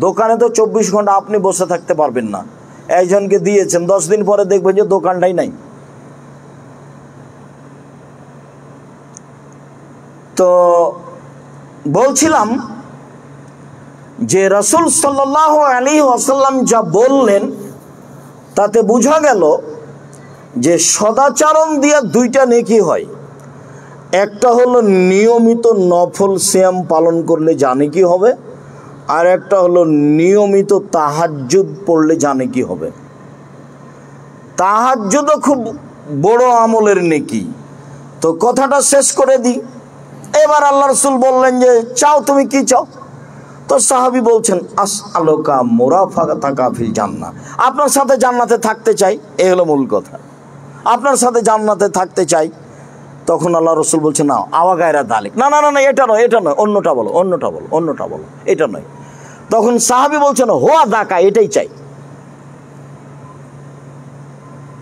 দোকানে তো 24 ঘন্টা আপনি বসে থাকতে পারবেন না। একজনকে দিয়েছেন, 10 দিন পরে দেখবেন যে দোকানটাই নাই। তো বলছিলাম যে রাসূল সাল্লাল্লাহু আলাইহি ওয়াসাল্লাম যা বললেন তাতে বোঝা গেল যে সদাচরণ দিয়ে দুইটা নেকি হয়। একটা হলো নিয়মিত নফল সিয়াম পালন করলে যা নেকি হবে, আর একটা হলো নিয়মিত তাহাজ্জুদ পড়লে যা নেকি হবে। তাহাজ্জুদও খুব বড় আমলের নেকি। তো কথাটা শেষ করে দিই। এবার আল্লাহ রাসূল বললেন যে চাও, তুমি কি চাও? তো সাহাবী বলছেন আসআলুকা মুরাফাকাতাকা ফিল জান্নাহ, আপনার সাথে জান্নাতে থাকতে চাই। এই হলো মূল কথা, আপনার সাথে জান্নাতে থাকতে চাই। তখন আল্লাহ রাসূল বলছেন না, আওয়া গায়রা দালিক, না না না, এটা নয়, এটা নয়, অন্যটা বলো, অন্যটা বলো, অন্যটা বলো, এটা নয়। তখন সাহাবী বলছেন হোয়া দাকা, এটাই চাই।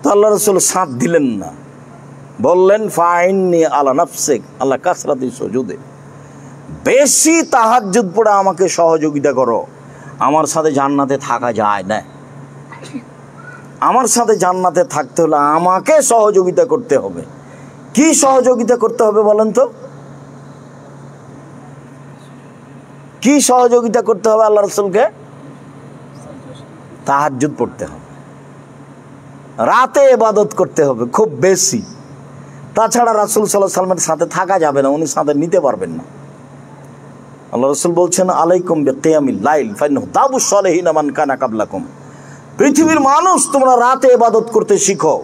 তো আল্লাহ রাসূল সাথ দিলেন না, বললেন ফাইন্নি আলা নাফসিক আল্লাহ কাসরাতি সুজুদে, বেশি তাহাজ্জুদ পড়ে আমাকে সহযোগিতা করো। আমার সাথে জান্নাতে থাকা যায় না। আমার সাথে জান্নাতে থাকতে হলে আমাকে সহযোগিতা করতে হবে। কি সহযোগিতা করতে হবে বলেন তো? কি সহযোগিতা করতে হবে আল্লাহ রাসূলকে? তাহাজ্জুদ পড়তে হবে, রাতে ইবাদত করতে হবে খুব বেশি। তাছাড়া রাসূল সাল্লাল্লাহু আলাইহি ওয়াসাল্লামের সাথে থাকা যাবে না, উনি সাথে নিতে পারবেন না। আল্লাহ রাসূল বলছেন আলাইকুম বিকিয়ামিল লাইল ফাইন্নাহু দাবুস সালিহিন মান কানা ক্বাবলাকুম, পৃথিবীর মানুষ তোমরা রাতে ইবাদত করতে শিখো।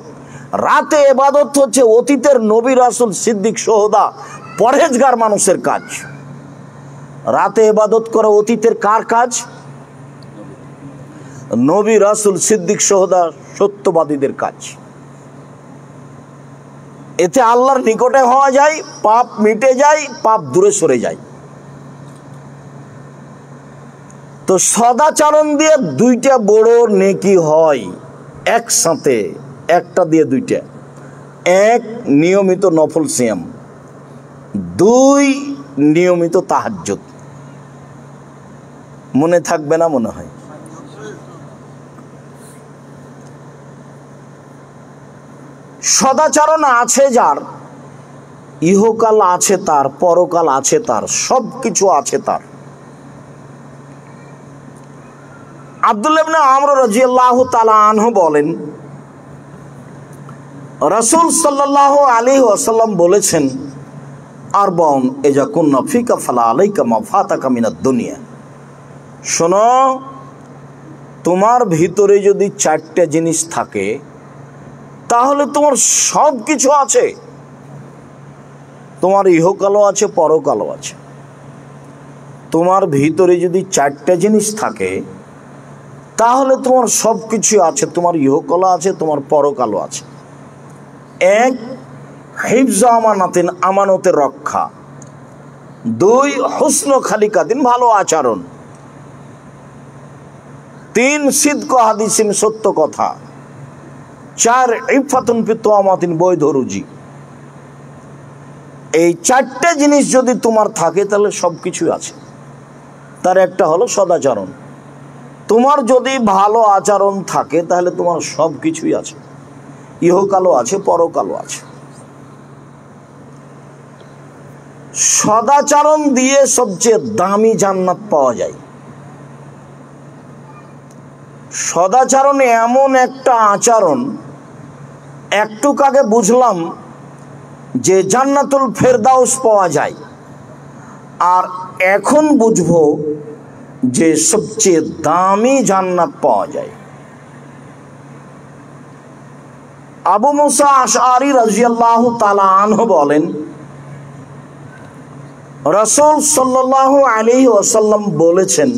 রাতে ইবাদত হচ্ছে অতীতের নবী রাসূল সিদ্দিক সোহদা পরহেজগার মানুষের কাজ। রাতে ইবাদত করা অতীতের কার কাজ? নবী রাসূল সিদ্দিক সোহদা সত্যবাদীদের কাজ। এতে আল্লাহর নিকটে হওয়া যায়, পাপ মিটে যায়, পাপ দূরে সরে যায়। তো সদাচরণ দিয়ে দুইটা বড় নেকি হয় একসাথে, একটা দিয়ে দুইটা। এক, নিয়মিত নফল সিয়াম, দুই, নিয়মিত তাহাজ্জুদ। মনে থাকবে না মনে হয়? সদাচরণ আছে যার, ইহকাল আছে তার, পরকাল আছে তার, সব কিছু আছে তার। আব্দুল্লাহ ইবনে আমর রাদিয়াল্লাহু তাআলা আনহু বলেন রাসূল সাল্লাল্লাহু আলাইহি ওয়াসাল্লাম বলেছেন আরবাউন ইজা কুন্না ফিকা ফালা আলাইকা মা ফাতাকা মিনাদ দুনিয়া। শোনো, তোমার ভিতরে যদি 4টা জিনিস থাকে তাহলে তোমার সব কিছু আছে। তোমার ইহকালও আছে, পরকালও আছে। তোমার ভিতরে যদি 4টা জিনিস থাকে তাহলে তোমার সব কিছু আছে। তোমার ইহকালও আছে, তোমার পরকালও আছে। এক, হিফজ আমানাতিন, আমানতের রক্ষা। দুই, হুসন খালিকাতিন, ভালো আচরণ। তিন, সিদক হাদিসিন, সত্য কথা। চার, ইফাতুন ফি তুআমাতিন, বৈধ রুজি। এই 4টে জিনিস যদি তোমার থাকে তাহলে সব কিছুই আছে। তার একটা হলো সদাচরণ। তোমার যদি ভালো আচরণ থাকে তাহলে তোমার সব কিছুই আছে, ইহকালও আছে, পরকালও আছে। সদাচরণ দিয়ে সবচেয়ে দামি জান্নাত পাওয়া যায়। সদাচরণ এমন একটা আচরণ, একটু আগে বুঝলাম যে জান্নাতুল ফেরদাউস পাওয়া যায়, আর এখন বুঝবো যে সবচেয়ে দামি জান্নাত পাওয়া যায়। আবু মুসা আশআরী রাদিয়াল্লাহু তাআলা আনহু বলেন রাসূল সাল্লাল্লাহু আলাইহি ওয়াসাল্লাম বলেছেন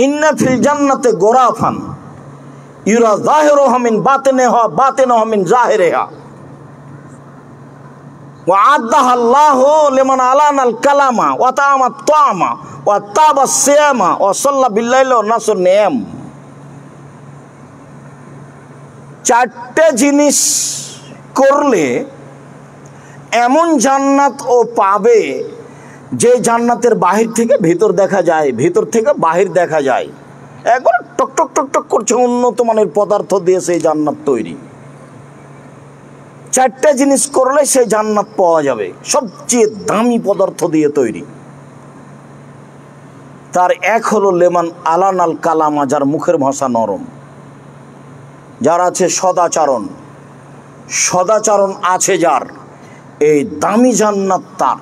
ইন্না ফিল জান্নাতে গোরাফান ইউরা যাহিরুহা মিন বাতিনিহা বাতিনুহা মিন যাহিরিহা ওয়া আদাহা আল্লাহু লিমান আলানাল কালামা ওয়া তাআমাত তাআমা ওয়া তাবাস সিয়ামা ওয়া সাল্লা বিল লাইলি ওয়া নাসর নিয়াম। চারটে জিনিস করলে এমন জান্নাত ও পাবে যে জান্নাতের বাহির থেকে ভিতর দেখা যায়, ভিতর থেকে বাহির দেখা যায়। একবার টকটক টকটক করছে, উন্নত মানের পদার্থ দিয়ে সেই জান্নাত তৈরি। চারটে জিনিস করলে সেই জান্নাত পাওয়া যাবে, সবচেয়ে দামি পদার্থ দিয়ে তৈরি। তার এক হলো লেমান আলান আল কালামা, যার মুখের ভাষা নরম, যার আছে সদাচরণ, সদাচরণ আছে যার, এই দামি জান্নাত তার।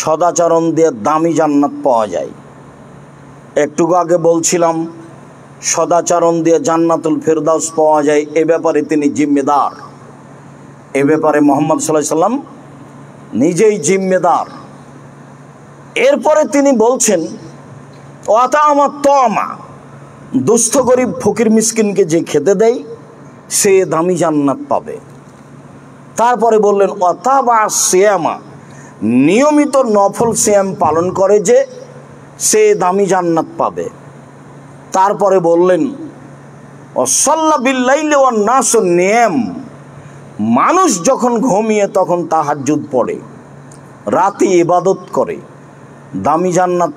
সদাচরণ দিয়ে দামি জান্নাত পাওয়া যায়। একটু আগে বলছিলাম সদাচরণ দিয়ে জান্নাতুল ফেরদাউস পাওয়া যায়, এ ব্যাপারে তিনি জিম্মেদার। এ ব্যাপারে মুহাম্মদ সাল্লাল্লাহু আলাইহি সাল্লাম নিজেই জিম্মেদার। এরপরে তিনি বলছেন ওয়াতামা তামা, দুস্থ গরিব ফকির মিসকিনকে যে খেতে দেয় সে দামি জান্নাত পাবে। তারপরে বললেন ওয়াতাবা সিয়ামা, নিয়মিত নফল সিয়াম পালন করে যে সে দামি জান্নাত পাবে। তারপরে বললেন ওয়াসাল্লা বিল্লাইলি ওয়ান নাসু নিয়াম, মানুষ যখন ঘুমিয়ে তখন তাহাজ্জুদ পড়ে, রাতে ইবাদত করে। দামি জান্নাত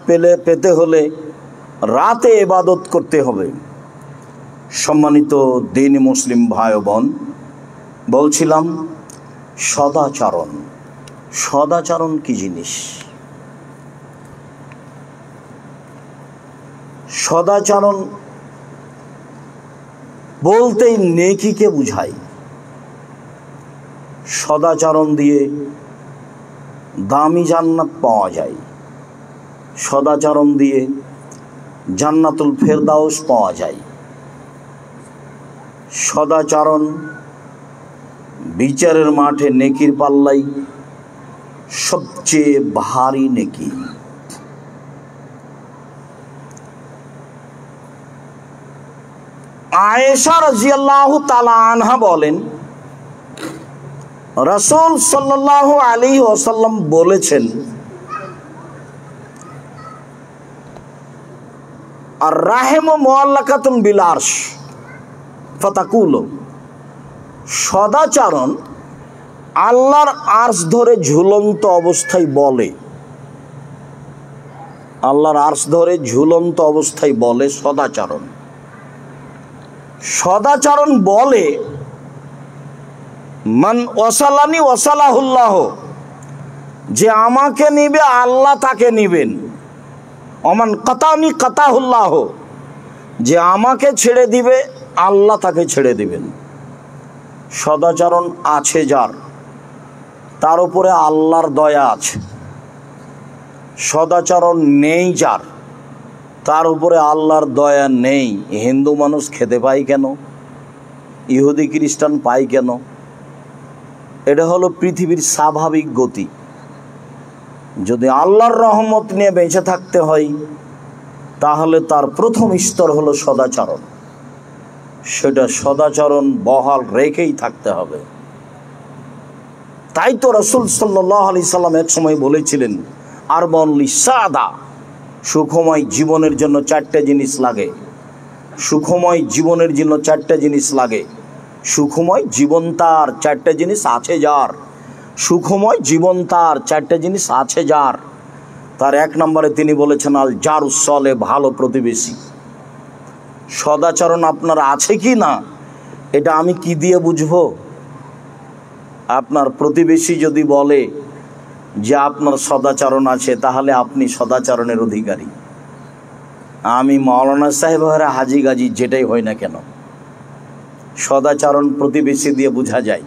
পেতে হলে রাতে ইবাদত করতে হবে। সম্মানিত দ্বীনি মুসলিম ভাই বোন, বলছিলাম সদাচরণ। সদাচরণ কি জিনিস? সদাচরণ বলতেই নেকিকে বুঝায়। সদাচরণ দিয়ে দামি জান্নাত পাওয়া যায়, সদাচরণ দিয়ে জান্নাতুল ফেরদাউস পাওয়া যায়। সদাচরণ বিচারের মাঠে নেকির পাল্লাই সবচেয়ে ভারী নেকি। আয়েশা রাদিয়াল্লাহু তাআলা আনহা বলেন, রাসূল সাল্লাল্লাহু আলাইহি ওয়াসাল্লাম বলেছেন, আর রাহিমু মুআল্লাকাতুন বিল আরশ ফাতাকুলু, সদাচরণ আল্লাহর আরশ ধরে ঝুলন্ত অবস্থায় বলে। আল্লাহর আরশ ধরে ঝুলন্ত অবস্থায় বলে সদাচরণ। সদাচরণ বলে মান ওয়াসালানি ওয়াসালাহুল্লাহ, যে আমাকে নিবে আল্লাহ তাকে নিবেন। অমান কাতানি কাতাহুল্লাহ, যে আমাকে ছেড়ে দিবে আল্লাহ তাকে ছেড়ে দিবেন। সদাচরণ আছে যার, তার উপরে আল্লাহর দয়া আছে। সদাচরণ নেই যার, তার উপরে আল্লাহর দয়া নেই। হিন্দু মানুষ খেতে পায় কেন? ইহুদি খ্রিস্টান পায় কেন? এটা হলো পৃথিবীর স্বাভাবিক গতি। যদি আল্লাহর রহমত নিয়ে বেঁচে থাকতে হয় তাহলে তার প্রথম স্তর হলো সদাচরণ। সেটা সদাচরণ বহাল রেখেই থাকতে হবে। তাই তো রাসূল সাল্লাল্লাহু আলাইহি সাল্লাম এক সময় বলেছিলেন, আরবাউন লিসাদা, সুখময় জীবনের জন্য চারটে জিনিস লাগে। সুখময় জীবনের জন্য চারটে জিনিস লাগে। সুখময় জীবন তার, চারটে জিনিস আছে যার। সুখময় জীবন তার, চারটে জিনিস আছে যার। তার এক নম্বরে তিনি বলেছেন আল জারুস সালেহ, ভালো প্রতিবেশী। সদাচরণ আপনার আছে কি না এটা আমি কি দিয়ে বুঝবো? আপনার প্রতিবেশী যদি বলে যে আপনার সদাচরণ আছে, তাহলে আপনি সদাচরণের অধিকারী। আমি মাওলানা সাহেব হাজি গাজী যেটাই হয় না কেন, সদাচরণ প্রতিবেশী দিয়ে বোঝা যায়।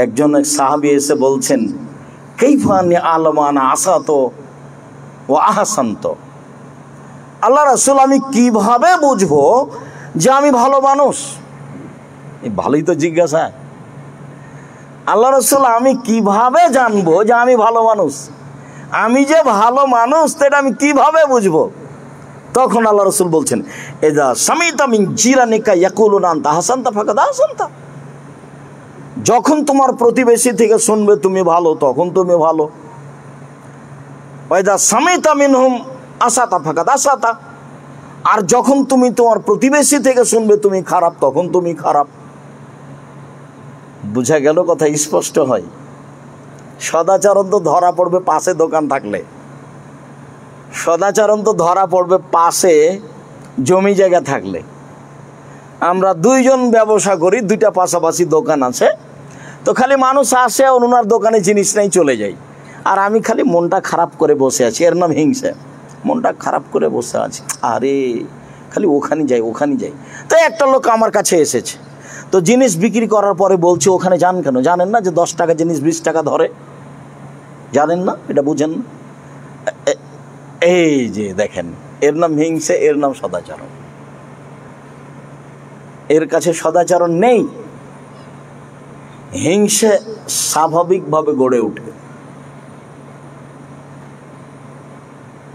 একজন এক সাহাবী এসে বলছেন, কাইফানি আলমানা আসাত ও আহসান্ত, আল্লাহ রাসূল আমি কিভাবে বুঝবো যে আমি ভালো মানুষ? এই ভালোই তো জিজ্ঞাসা। আল্লাহ রাসূল আমি কিভাবে জানবো যে আমি ভালো মানুষ? আমি যে ভালো মানুষ সেটা আমি কিভাবে বুঝবো? তখন আল্লাহ রাসূল বলছেন, এদা সামিতা মিন জিরানিকা ইয়াকুলুনা আনতা আহসানতা ফাকাদ আহসানতা, যখন তোমার প্রতিবেশী থেকে শুনবে তুমি ভালো, তখন তুমি ভালো। ওয়াইদা সামিতা মিনহুম আসাতা ফাকাদ আসাতা, আর যখন তুমি তোমার প্রতিবেশী থেকে শুনবে তুমি খারাপ, তখন তুমি খারাপ। বুঝা গেল? কথা স্পষ্ট হয়। সদাচরণ তো ধরা পড়বে পাশে দোকান থাকলে, সদাচরণ তো ধরা পড়বে পাশে জমি জায়গা থাকলে। আমরা দুইজন ব্যবসা করি, দুইটা পাশাপাশি দোকান আছে, তো খালি মানুষ আসে ওনার দোকানে জিনিস নেই চলে যায়, আর আমি খালি মনটা খারাপ করে বসে আছি। এর নাম হিংসা। মনটা খারাপ করে বসে আছি, আরে খালি ওখানে যাই ওখানে যাই। তো একটা লোক আমার কাছে এসেছে, তো জিনিস বিক্রি করার পরে বলছে ওখানে যান কেন? জানেন না যে 10 টাকা জিনিস 20 টাকা ধরে? জানেন না? এটা বুঝেন না? এই যে দেখেন, এর নাম হিংসা, এর নাম সদাচরণ। এর কাছে সদাচরণ নেই। হিংসা স্বাভাবিকভাবে গড়ে ওঠে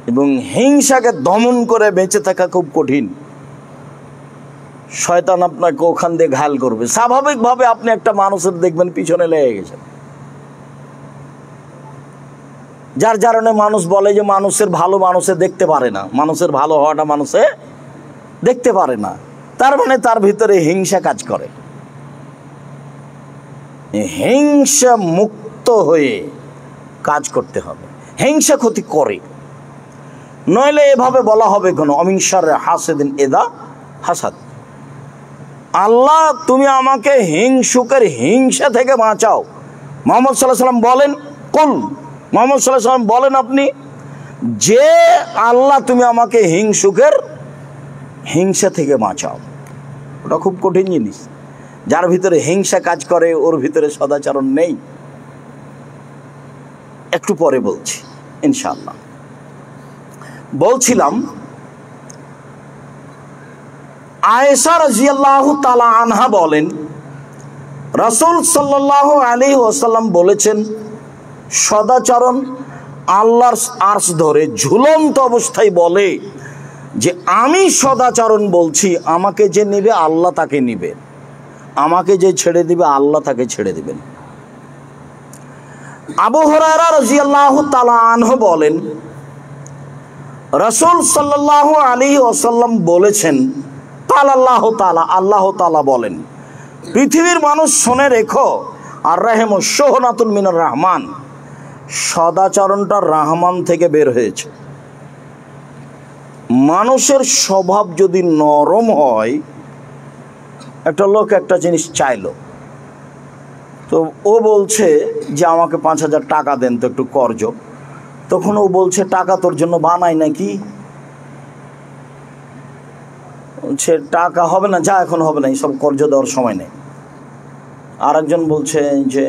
এবং হিংসাকে দমন করে বেঁচে থাকা খুব কঠিন। শয়তান আপনাকে ওখান দিয়ে ঘায়াল করবে। স্বাভাবিকভাবে আপনি একটা মানুষের দেখবেন পিছনে লেগে গেছে, যার কারণে মানুষ বলে যে মানুষের ভালো মানুষে দেখতে পারে না, মানুষের ভালো হওয়াটা মানুষে দেখতে পারে না। তার মানে তার ভিতরে হিংসা কাজ করে। হিংসা মুক্ত হয়ে কাজ করতে হবে। হিংসা ক্ষতি করে, নইলে এভাবে বলা হবে কেন অমিন শাররি হাসিদিন ইযা হাসাদ। আল্লাহ তুমি আমাকে হিংসুকের হিংসা থেকে বাঁচাও। মুহাম্মদ সাল্লাল্লাহু আলাইহি ওয়াসাল্লাম বলেন, কুল, মুহাম্মদ সাল্লাল্লাহু আলাইহি ওয়াসাল্লাম বলেন আপনি যে আল্লাহ তুমি আমাকে হিংসুকের হিংসা থেকে বাঁচাও। ওটা খুব কঠিন জিনিস। যার ভিতরে হিংসা কাজ করে ওর ভিতরে সদাচরণ নেই। একটু পরে বলছি ইনশাআল্লাহ। বলছিলাম আয়েশা রাদিয়াল্লাহু তাআলা আনহা বলেন, রাসূল সাল্লাল্লাহু আলাইহি ওয়াসাল্লাম বলেছেন, সদাচরণ আল্লাহর আরশ ধরে ঝুলন্ত অবস্থায় বলে যে আমি সদাচরণ বলছি, আমাকে যে নেবে আল্লাহ তাকে নেবে, আমাকে যে ছেড়ে দিবে আল্লাহ তাকে ছেড়ে দিবেন। আবু হুরায়রা রাদিয়াল্লাহু তাআলা আনহু বলেন, রাসূল সাল্লাল্লাহু আলাইহি ওয়াসাল্লাম বলেছেন, আল্লাহ তাআলা, আল্লাহ তাআলা বলেন, পৃথিবীর মানুষ শুনে রেখো, আর রাহমু শুহনাতুন মিনার রহমান, সদাচরণটা রহমান থেকে বের হয়েছে। মানুষের স্বভাব যদি নরম হয়, একটা লোক একটা জিনিস চাইলো, তো ও বলছে যে আমাকে 5,000 টাকা দেন তো একটু কর্জ। তখন ও বলছে টাকা তোর জন্য বানাই নাকি? সে টাকা হবে না, যা এখন হবে না, এইসব কর্জ দেওয়ার সময় নেই। আর একজন বলছে যে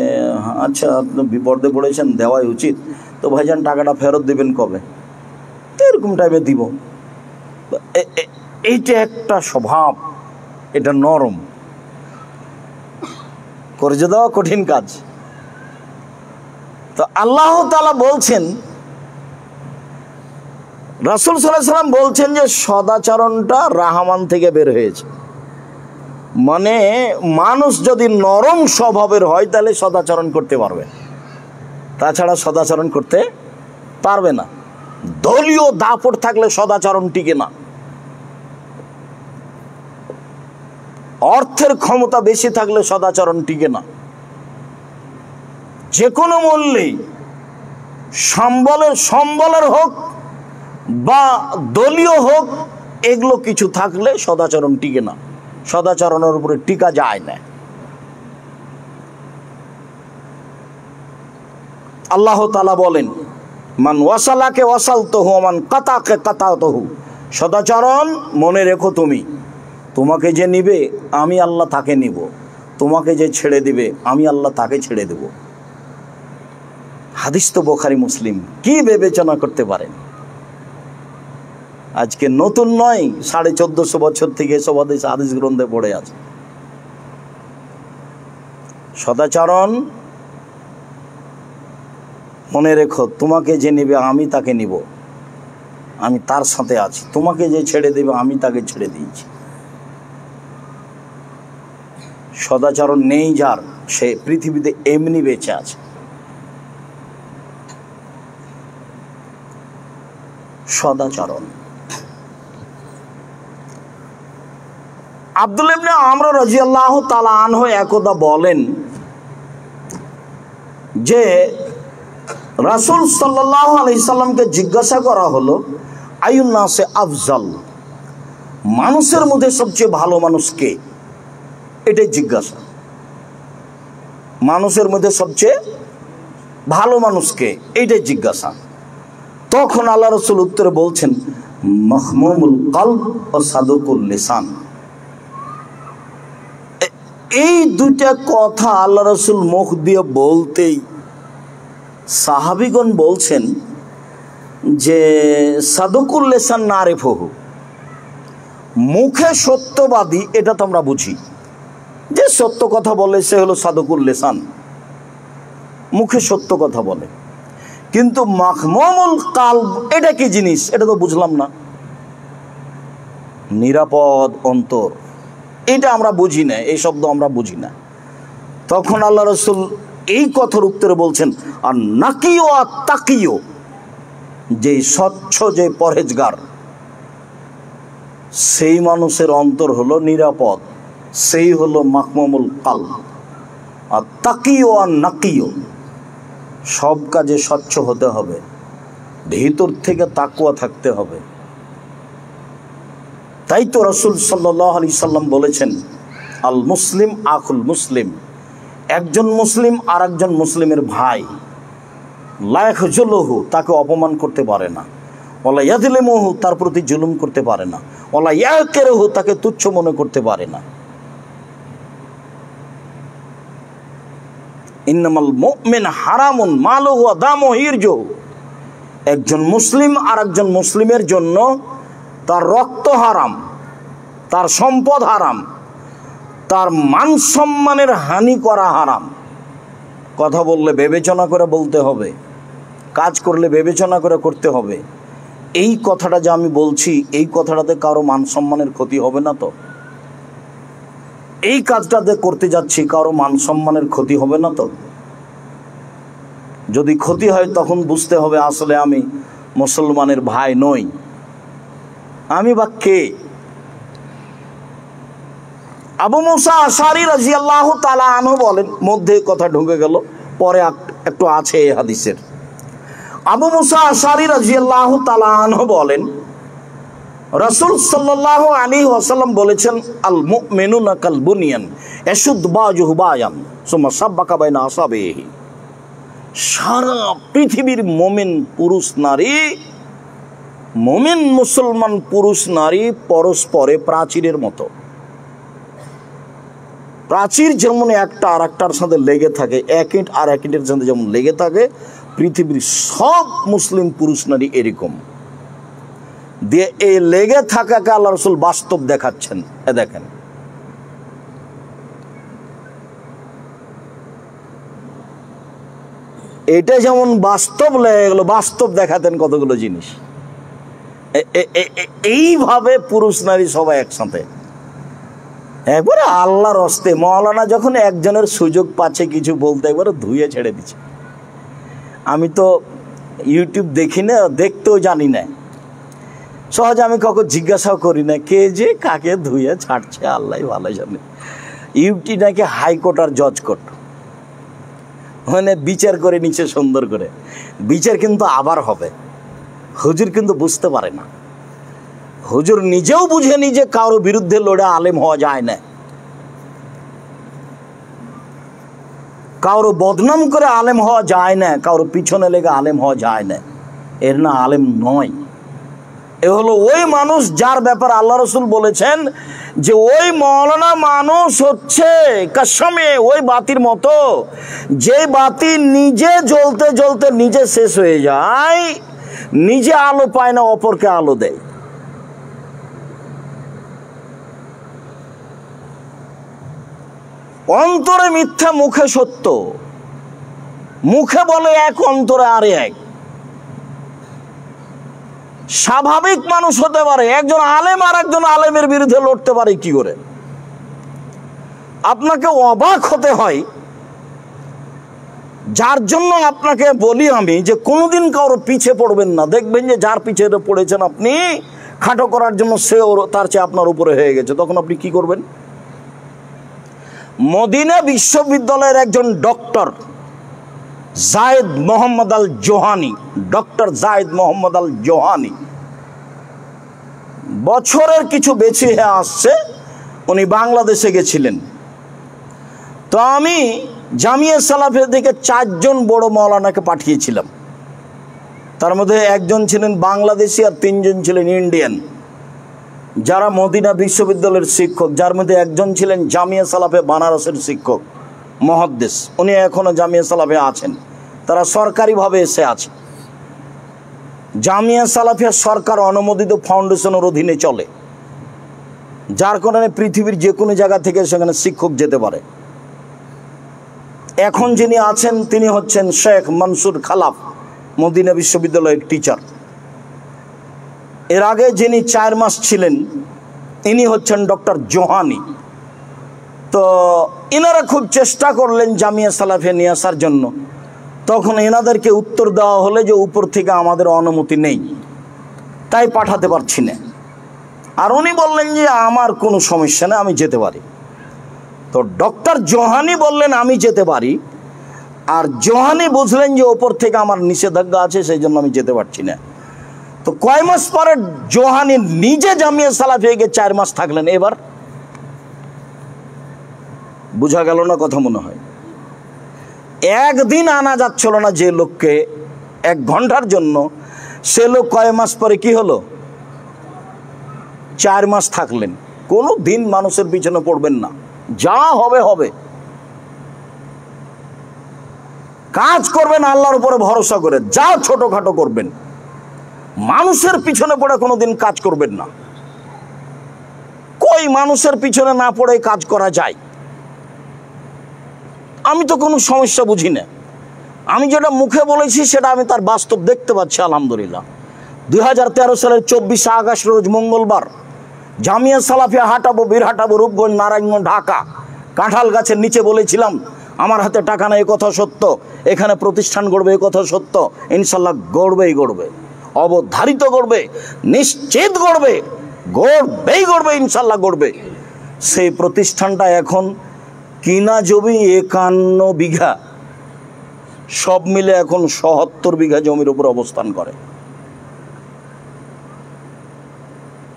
আচ্ছা আপনি বিপদে পড়েছেন, দেওয়াই উচিত, তো ভাইজান টাকাটা ফেরত দেবেন কবে? তো এরকম টাইপে দিব। এইটা একটা স্বভাব, এটা নরম। কর্জ দেওয়া কঠিন কাজ। তো আল্লাহ তাআলা বলছেন, রাসূল সাল্লাল্লাহু আলাইহি ওয়াসাল্লাম বলছেন যে সদাচরণটা রহমান থেকে বের হয়েছে। মানে মানুষ যদি নরম স্বভাবের হয় তাহলে সদাচরণ করতে পারবে, তাছাড়া সদাচরণ করতে পারবে না। দলীয় দাপট থাকলে সদাচরণ টিকে না। অর্থের ক্ষমতা বেশি থাকলে সদাচরণ টিকে না। যে কোনো মূল্যে সম্বলের হোক বা দলীয় হোক, এগুলো কিছু থাকলে সদাচরণ টিকে না, সদাচরণের উপরে টিকা যায় না। আল্লাহ তাআলা বলেন, মান ওয়াসালাকে ওয়াসালতুহু মান কাতাকে কাতাতুহু। সদাচরণ মনে রেখো, তুমি, তোমাকে যে নিবে আমি আল্লাহ তাকে নিব, তোমাকে যে ছেড়ে দিবে আমি আল্লাহ তাকে ছেড়ে দেব। হাদিস তো বুখারী মুসলিম। কি বিবেচনা করতে পারেন? আজকে নতুন নয়, 1450 বছর থেকে এসব হাদিস গ্রন্থে পড়ে আছে। সদাচরণ মনে রেখো, তোমাকে যে নিবে আমি তাকে নিব, আমি তার সাথে আছি, তোমাকে যে ছেড়ে দেবে আমি তাকে ছেড়ে দিয়েছি। সদাচরণ নেই যার, সে পৃথিবীতে এমনি বেঁচে আছে। সদাচরণ আব্দুল্লাহ ইবনে আমর রাদিয়াল্লাহু তাআলা আনহু একদা বলেন যে রাসূল সাল্লাল্লাহু আলাইহি সাল্লামকে জিজ্ঞাসা করা হলো আইয়ুন নাসে আফজাল, মানুষের মধ্যে সবচেয়ে ভালো মানুষ কে? এটাই জিজ্ঞাসা, মানুষের মধ্যে সবচেয়ে ভালো মানুষ কে, এইটাই জিজ্ঞাসা। তখন আল্লাহ রাসূল উত্তরে বলছেন মাহমুমুল কলব ও সাদুকুল লিসান। এই দুইটা কথা আল্লাহ রাসূল মুখ দিয়ে বলতেই সাহাবীগণ বলছেন যে সাদুকুল লিসান নারিফুহু, মুখে সত্যবাদী এটা তো আমরা বুঝি, যে সত্য কথা বলে সে হলো সাদুকুল লিসান, মুখে সত্য কথা বলে। কিন্তু মাহমুমুল কলব এটা কি জিনিস এটা তো বুঝলাম না। নিরাপদ অন্তর এটা আমরা বুঝি না, এই শব্দ আমরা বুঝি না। তখন আল্লাহ রাসূল এই কথার উত্তরে বলছেন আর নাকিও আর তাকিও, যে স্বচ্ছ যে পরহেজগার সেই মানুষের অন্তর হলো নিরাপদ, সেই হলো মাহমুমুল কলব। আর তাকিও আর নাকিও, সব কাজে স্বচ্ছ হতে হবে, ভিতর থেকে তাকওয়া থাকতে হবে। তাই তো রাসূল সাল্লাল্লাহু আলাইহি সাল্লাম বলেছেন আল মুসলিম আখুল মুসলিম, একজন মুসলিম আর একজন মুসলিমের ভাই, লা ইয়াখজুলুহু, তাকে অপমান করতে পারে না, ওয়ালা ইয়াযলিমুহু, তার প্রতি জুলুম করতে পারে না, ওয়ালা ইয়াকিরুহু, তাকে তুচ্ছ মনে করতে পারে না। ইন্নামাল মুমিন হারামুন মালুহু ওয়া দামুহু ইরজুহু, একজন মুসলিম আর একজন মুসলিমের জন্য তার রক্ত হারাম, তার সম্পদ হারাম, তার মান সম্মানের হানি করা হারাম। কথা বললে বিবেচনা করে বলতে হবে, কাজ করলে বিবেচনা করে করতে হবে। এই কথাটা যে আমি বলছি, এই কথাটাতে কারো মান সম্মানের ক্ষতি হবে না তো? এই কাজটাতে করতে যাচ্ছি, কারো মান সম্মানের ক্ষতি হবে না তো? যদি ক্ষতি হয় তখন বুঝতে হবে আসলে আমি মুসলমানের ভাই নই, আমি বা কে? আবু মুসা আশআরী রাদিয়াল্লাহু তাআলা আনহু বলেন, মধ্যে কথা ঢুকে গেল, পরে একটু আছে এই হাদিসের। আবু মুসা আশআরী রাদিয়াল্লাহু তাআলা আনহু বলেন রাসূল সাল্লাল্লাহু আলাইহি ওয়াসাল্লাম বলেছেন আল মুমিনুনা কাল বুনিয়ান ইয়াশুদ্দু বাযুহু বাযান সুম্মা সাব্বাকা বাইনা আসাবিহি, সারা পৃথিবীর মুমিন পুরুষ নারী, মুমিন মুসলমান পুরুষ নারী পরস্পরে প্রাচীরের মতো। প্রাচীর যেমন একটা আর একটার সাথে লেগে থাকে, এক ইট আর এক ইটের সাথে যেমন লেগে থাকে, পৃথিবীর সব মুসলিম পুরুষ নারী এরকম দিয়ে এই লেগে থাকাকে আল্লাহ রাসূল বাস্তব দেখাচ্ছেন। এ দেখেন, এটা যেমন বাস্তব লেগে গেল, বাস্তব দেখাতেন কতগুলো জিনিস। এইভাবে পুরুষ নারী সবাই একসাথে একবারে আল্লাহর হস্তে। মাওলানা যখন একজনের সুযোগ পাচ্ছে কিছু বলতে, একবারে ধুয়ে ছেড়ে দিচ্ছে। আমি তো ইউটিউব দেখি না, দেখতেও জানি না, সহজে আমি কখন জিজ্ঞাসাও করি না কে যে কাকে ধুয়ে ছাড়ছে, আল্লাহ ভালো জানে। ইউটিউব নাকি হাইকোর্ট আর জজ কোর্ট, মানে বিচার করে নিচ্ছে সুন্দর করে। বিচার কিন্তু আবার হবে, হুজুর কিন্তু বুঝতে পারে না, হুজুর নিজেও বুঝেনি যে কারোর বিরুদ্ধে লড়ে আলেম হওয়া যায় না, কারো বদনাম করে আলেম হওয়া যায় না, কারো পিছনে লেগে আলেম হওয়া যায় না, এর না আলেম নয়। এ হলো ওই মানুষ যার ব্যাপারে আল্লাহ রাসূল বলেছেন যে ওই মাওলানা মানুষ হচ্ছে কসমে ওই বাতির মতো, যে বাতি নিজে জ্বলতে জ্বলতে নিজে শেষ হয়ে যায়, নিজে আলো পায় না, অপরকে আলো দেয়। অন্তরে মিথ্যা, মুখে সত্য। মুখে বলে এক, অন্তরে আরে এক। স্বাভাবিক মানুষ হতে পারে, একজন আলেম আর একজন আলেমের বিরুদ্ধে লড়তে পারে কি করে? আপনাকে অবাক হতে হয়, যার জন্য আপনাকে বলি আমি যে কোনোদিন কারো পিছে পড়বেন না। দেখবেন যে যার পিছে পড়েছেন আপনি খাটো করার জন্য সে তার চেয়ে আপনার উপরে হয়ে গেছে, তখন আপনি কি করবেন? মদিনা বিশ্ববিদ্যালয়ের একজন ডক্টর জায়েদ মোহাম্মদ আল জোহানি, ডক্টর জায়েদ মোহাম্মদ আল জোহানি বছরের কিছু বেঁচে আসছে, উনি বাংলাদেশে গেছিলেন। তো আমি জামিয়া সালাফিয়া থেকে 4 জন বড় মাওলানাকে পাঠিয়েছিলাম। তার মধ্যে একজন ছিলেন বাংলাদেশি আর 3 জন ছিলেন ইন্ডিয়ান, যারা মদিনা বিশ্ববিদ্যালয়ের শিক্ষক, যার মধ্যে একজন ছিলেন জামিয়া সালাফিয়া বানারসের শিক্ষক মুহাদ্দিস, উনি এখনো জামিয়া সালাফিয়া আছেন, তারা সরকারিভাবে এসে আছে। জামিয়া সালাফিয়া সরকার অনুমোদিত ফাউন্ডেশনের অধীনে চলে, যার কারণে পৃথিবীর যে কোনো জায়গা থেকে সেখানে শিক্ষক যেতে পারে। এখন যিনি আছেন তিনি হচ্ছেন শেখ মনসুর খালাফ, মদিনা বিশ্ববিদ্যালয়ের টিচার। এর আগে যিনি 4 মাস ছিলেন ইনি হচ্ছেন ডক্টর জোহানি। তো এনারা খুব চেষ্টা করলেন জামিয়া সালাফিয়া নিয়ে আসার জন্য, তখন এনাদেরকে উত্তর দেওয়া হলে যে উপর থেকে আমাদের অনুমতি নেই, তাই পাঠাতে পারছি না। আর উনি বললেন যে আমার কোনো সমস্যা নেই, আমি যেতে পারি। তো ডক্টর জোহানি বললেন আমি যেতে পারি, আর জোহানি বুঝলেন যে ওপর থেকে আমার নিষেধাজ্ঞা আছে, সেই জন্য আমি যেতে পারছি না। তো কয় মাস পরে জোহানি নিজে জামিয়া সালাফিয়া গিয়ে 4 মাস থাকলেন। এবার বুঝা গেল না কথা? মনে হয় একদিন আনা যাচ্ছিল না যে লোককে 1 ঘন্টার জন্য, সে লোক কয় মাস পরে কি হলো? 4 মাস থাকলেন। কোনো দিন মানুষের পিছনে পড়বেন না, যা হবে হবে। কাজ করবেন আল্লাহর উপরে ভরসা করে, যা ছোটখাটো করবেন, মানুষের পিছনে পড়ে কোনোদিন কাজ করবেন না। কই মানুষের পিছনে না পড়ে কাজ করা যায়? আমি তো কোনো সমস্যা বুঝি না। আমি যেটা মুখে বলেছি সেটা আমি তার বাস্তব দেখতে পাচ্ছি আলহামদুলিল্লাহ। 2013 সালের 24 আগস্ট রোজ মঙ্গলবার জামিয়া সালাফিয়া হাঁটাবো, বীরহাটাবো, রূপগঞ্জ, নারায়ণগঞ্জ, ঢাকা। কাঁঠাল গাছের নিচে বলেছিলাম আমার হাতে টাকা নেই, এ কথা সত্য। এখানে প্রতিষ্ঠান গড়বে, এ কথা সত্য। ইনশাল্লাহ গড়বেই গড়বে, অবধারিত গড়বে, নিশ্চিত গড়বে, গড়বেই গড়বে, ইনশাল্লাহ গড়বে। সেই প্রতিষ্ঠানটা এখন কিনা জমি 51 বিঘা, সব মিলে এখন 77 বিঘা জমির উপর অবস্থান করে।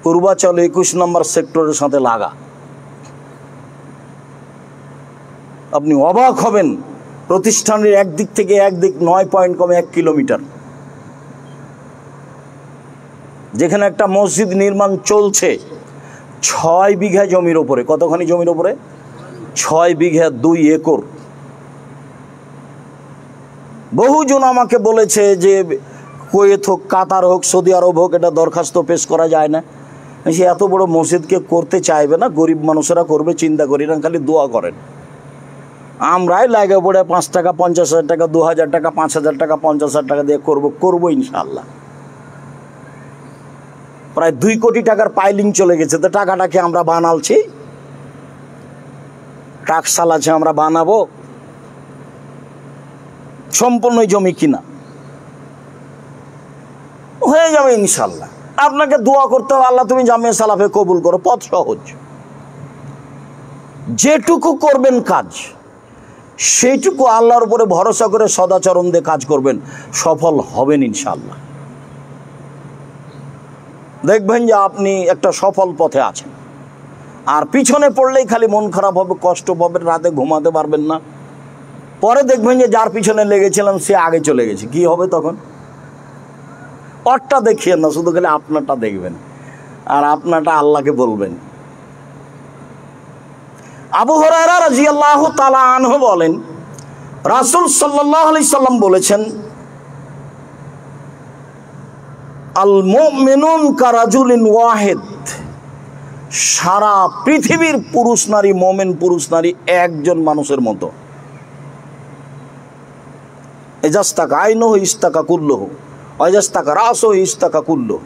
পূর্বাচল 21 নম্বর সেক্টরের সাথে লাগা। আপনি অবাক হবেন, প্রতিষ্ঠানের একদিক থেকে একদিক 9 পয়েন্ট কমে 1 কিলোমিটার। যেখানে একটা মসজিদ নির্মাণ চলছে 6 বিঘা জমির উপরে। কতখানি জমির উপরে? 6 বিঘা 2 একর। বহুজন আমাকে বলেছে যে কুয়েত হোক, কাতার হোক, সৌদি আরব হোক, এটা দরখাস্ত পেশ করা যায় না। সে এত বড় মসজিদকে করতে চাইবে না, গরিব মানুষেরা করবে, চিন্তা করি না, খালি দোয়া করেন। আমরাই লাগে পড়ে 5 টাকা, 50,000 টাকা, 2,000 টাকা, 5,000 টাকা, 50,000 টাকা দিয়ে করবো ইনশাআল্লাহ। প্রায় 2 কোটি টাকার পাইলিং চলে গেছে। তো টাকাটাকে আমরা বানালছি, টাকশাল আছে, আমরা বানাবো। সম্পূর্ণ জমি কিনা হয়ে যাবে ইনশাল্লাহ। আপনাকে দোয়া করতে হবে, আল্লাহ তুমি জামিয়া সালাফে কবুল করো। পথ সহজ, যেটুকু করবেন কাজ সেইটুকু আল্লাহর উপরে ভরসা করে সদাচরণ দিয়ে কাজ করবেন, সফল হবেন ইনশাল্লাহ। দেখবেন যে আপনি একটা সফল পথে আছেন। আর পিছনে পড়লেই খালি মন খারাপ হবে, কষ্ট পাবেন, রাতে ঘুমাতে পারবেন না। পরে দেখবেন যে যার পিছনে লেগেছিলাম সে আগে চলে গেছে, কি হবে তখন? ওরটা দেখিয়েন না, শুধু খালি আপনারটা দেখবেন, আর আপনারটা আল্লাহকে বলবেন। আবু হুরায়রা রাদিয়াল্লাহু তাআলা আনহু বলেন, রাসূল সাল্লাল্লাহু আলাইহি সাল্লাম বলেছেন, আল মুমিনুন কারাজুলিন ওয়াহিদ। সারা পৃথিবীর পুরুষ নারী, মোমেন পুরুষ নারী একজন মানুষের মতো। এজাস্তাকা আইনহু ইস্তাকা কুল্লুহু, অজাস্তাকা রাসহু ইস্তাকা কুল্লুহু।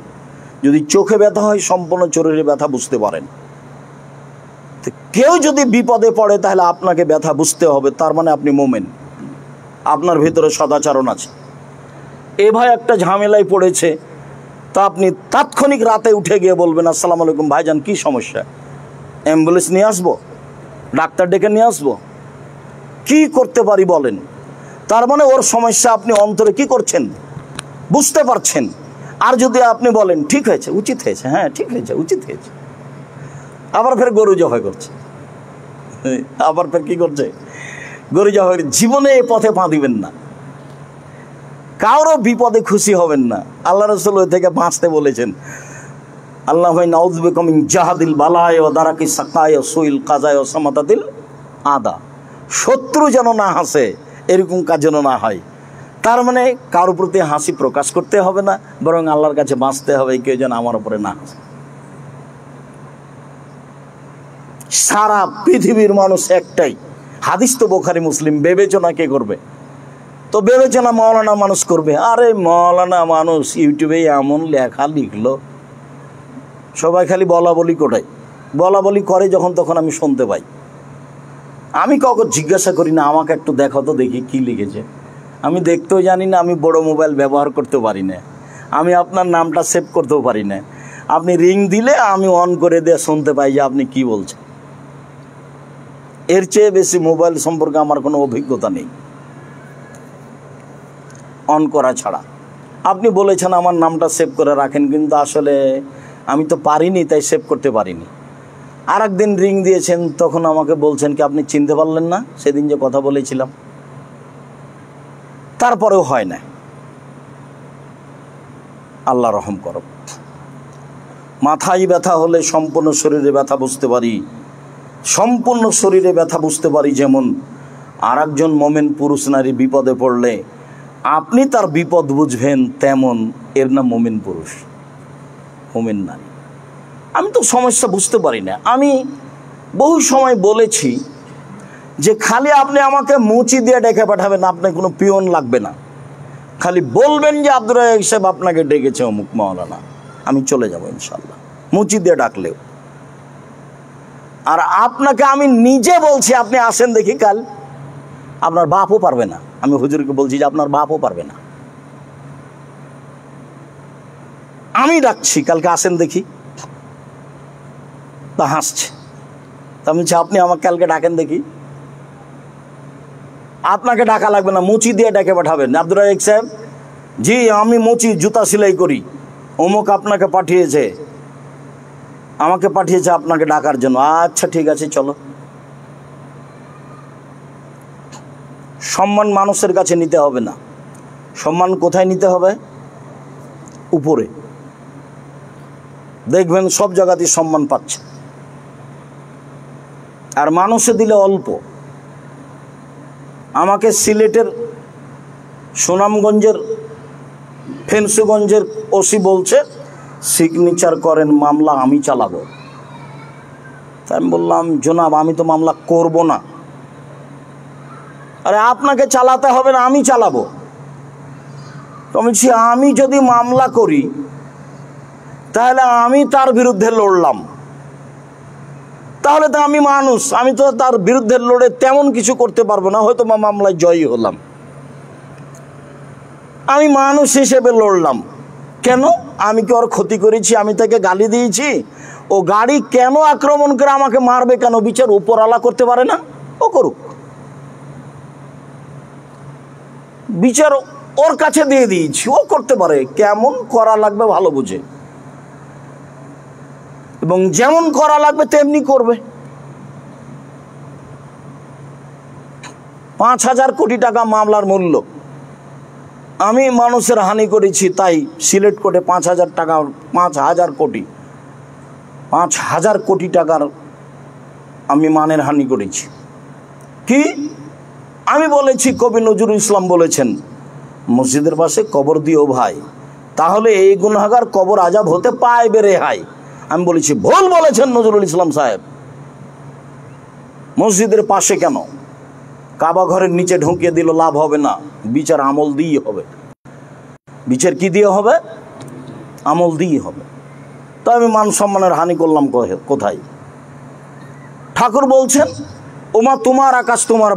যদি চোখে ব্যথা হয় সম্পূর্ণ শরীরে ব্যথা বুঝতে পারেন। কেউ যদি বিপদে পড়ে তাহলে আপনাকে ব্যথা বুঝতে হবে, তার মানে আপনি মোমেন, আপনার ভিতরে সদাচরণ আছে। এ ভাই একটা ঝামেলায় পড়েছে, তো আপনি তাৎক্ষণিক রাতে উঠে গিয়ে বলবেন আসসালামু আলাইকুম ভাইজান, কি সমস্যা, অ্যাম্বুলেন্স নিয়ে আসবো, ডাক্তার ডেকে নিয়ে আসবো, কি করতে পারি বলেন। তার মানে ওর সমস্যা আপনি অন্তরে কি করছেন, বুঝতে পারছেন। আর যদি আপনি বলেন ঠিক হয়েছে, উচিত হয়েছে, হ্যাঁ ঠিক হয়েছে, উচিত হয়েছে, আবার ফের গরু জবাই করছে, আবার ফের কি করছে, গরু জবাই। জীবনে এই পথে পা দিবেন না, কারো বিপদে খুশি হবেন না। আল্লাহ রাসূল ওই থেকে বাঁচতে বলেছেন, আল্লাহ নাউযু বিকা মিন জাহাদিল বালায় ওয়া দারাকি সাকায় ওয়া সুইল কাজায় ওয়া সামাতাতিল আদা। শত্রু যেন না হাসে, এরকম কাজ যেন না হয়। তার মানে কারোর প্রতি হাসি প্রকাশ করতে হবে না, বরং আল্লাহর কাছে বাঁচতে হবে কেউ যেন আমার উপরে না হাসে। সারা পৃথিবীর মানুষ একটাই, হাদিস তো বুখারী মুসলিম, বিবেচনা কে করবে? তো বিবেচনা মাওলানা মানুষ করবে। আরে মাওলানা মানুষ ইউটিউবে এমন লেখা লিখলো, সবাই খালি বলা বলি কোটায়, বলা বলি করে যখন তখন আমি শুনতে পাই। আমি কাউকে জিজ্ঞাসা করি না, আমাকে একটু দেখো তো দেখি কি লিখেছে। আমি দেখতেও জানি না, আমি বড় মোবাইল ব্যবহার করতে পারি না, আমি আপনার নামটা সেভ করতেও পারি না। আপনি রিং দিলে আমি অন করে দিয়ে শুনতে পাই যে আপনি কি বলছেন। এর চেয়ে বেশি মোবাইল সম্পর্কে আমার কোনো অভিজ্ঞতা নেই অন করা ছাড়া। আপনি বলেছেন আমার নামটা সেভ করে রাখেন, কিন্তু আসলে আমি তো পারিনি, তাই সেভ করতে পারিনি। আর একদিন রিং দিয়েছেন, তখন আমাকে বলছেন কি আপনি চিনতে পারলেন না সেদিন যে কথা বলেছিলাম। তারপরেও হয় না। আল্লাহ রহম করো। মাথায় ব্যথা হলে সম্পূর্ণ শরীরে ব্যথা বুঝতে পারি, সম্পূর্ণ শরীরে ব্যথা বুঝতে পারি। যেমন আর একজন মোমেন পুরুষ নারী বিপদে পড়লে আপনি তার বিপদ বুঝবেন, তেমন এর নাম মোমেন পুরুষ, মোমেন নারী। আমি তো সমস্যা বুঝতে পারি না। আমি বহু সময় বলেছি যে খালি আপনি আমাকে মুচি দিয়ে ডেকে পাঠাবেন, আপনার কোনো পিয়ন লাগবে না, খালি বলবেন যে আব্দুর রাজ্জাক সাহেব আপনাকে ডেকেছে অমুক মাওলানা, আমি চলে যাব ইনশাল্লাহ, মুচি দিয়ে ডাকলেও। আর আপনাকে আমি নিজে বলছি আপনি আসেন দেখি কাল, আপনার বাপও পারবে না। আমি হুজুরকে বলছি যে আপনার বাপও পারবে না, আমি ডাকছি কালকে আসেন দেখি। তা হাসছে। তা আমি বলছি আপনি আমাকে কালকে ডাকেন দেখি। আপনাকে ডাকা লাগবে না, মুচি দিয়ে ডেকে পাঠাবেন। আব্দুর রাজ্জাক সাহেব, জি আমি মুচি জুতা সেলাই করি, অমুক আপনাকে পাঠিয়েছে, আমাকে পাঠিয়েছে আপনাকে ডাকার জন্য। আচ্ছা ঠিক আছে চলো। সম্মান মানুষের কাছে নিতে হবে না, সম্মান কোথায় নিতে হবে? উপরে। দেখবেন সব জায়গাতেই সম্মান পাচ্ছে। আর মানুষে দিলে অল্প। আমাকে সিলেটের সুনামগঞ্জের ফেন্সুগঞ্জের ওসি বলছে সিগনেচার করেন, মামলা আমি চালাবো। তাই আমি বললাম জনাব আমি তো মামলা করব না। আরে আপনাকে চালাতে হবে না, আমি চালাবো। তো আমি বলছি আমি যদি মামলা করি তাহলে আমি তার বিরুদ্ধে লড়লাম, তাহলে তো আমি মানুষ, আমি তো তার বিরুদ্ধে লড়ে তেমন কিছু করতে পারবো না, হয়তো মামলায় জয়ী হলাম। আমি মানুষ হিসেবে লড়লাম। কেন? আমি কি ওর ক্ষতি করেছি? আমি তাকে গালি দিয়েছি? ও গাড়ি কেন আক্রমণ করে আমাকে মারবে কেন? বিচার উপরওয়ালা করতে পারে না? ও করুক, বিচার ওর কাছে দিয়ে দিয়েছি, ও করতে পারে। কেমন করা লাগবে ভালো বুঝে, এবং যেমন করা লাগবে তেমনি করবে। 5,000 কোটি টাকা মামলার মূল্য। আমি মানুষের হানি করেছি, তাই সিলেট কোর্টে 5,000 টাকা, 5,000 কোটি, 5,000 কোটি টাকার আমি মানের হানি করেছি। কি? আমি বলেছি কবি নজরুল ইসলাম বলেছেন মসজিদের পাশে কবর দিও ভাই, তাহলে এই গুনাহগার কবর আজাব হতে পাইবে রেহাই। আমি বলেছি ভুল বলেছেন নজরুল ইসলাম সাহেব। মসজিদের পাশে কেন? কাবা ঘরের নিচে ঢুকিয়ে দিল লাভ হবে না, বিচার আমল দিয়ে হবে। বিচার কি দিয়ে হবে? আমল দিয়ে হবে। তো আমি মান সম্মানের হানি করলাম কোথায়? ঠাকুর বলছেন ওমা তোমার আকাশ তোমার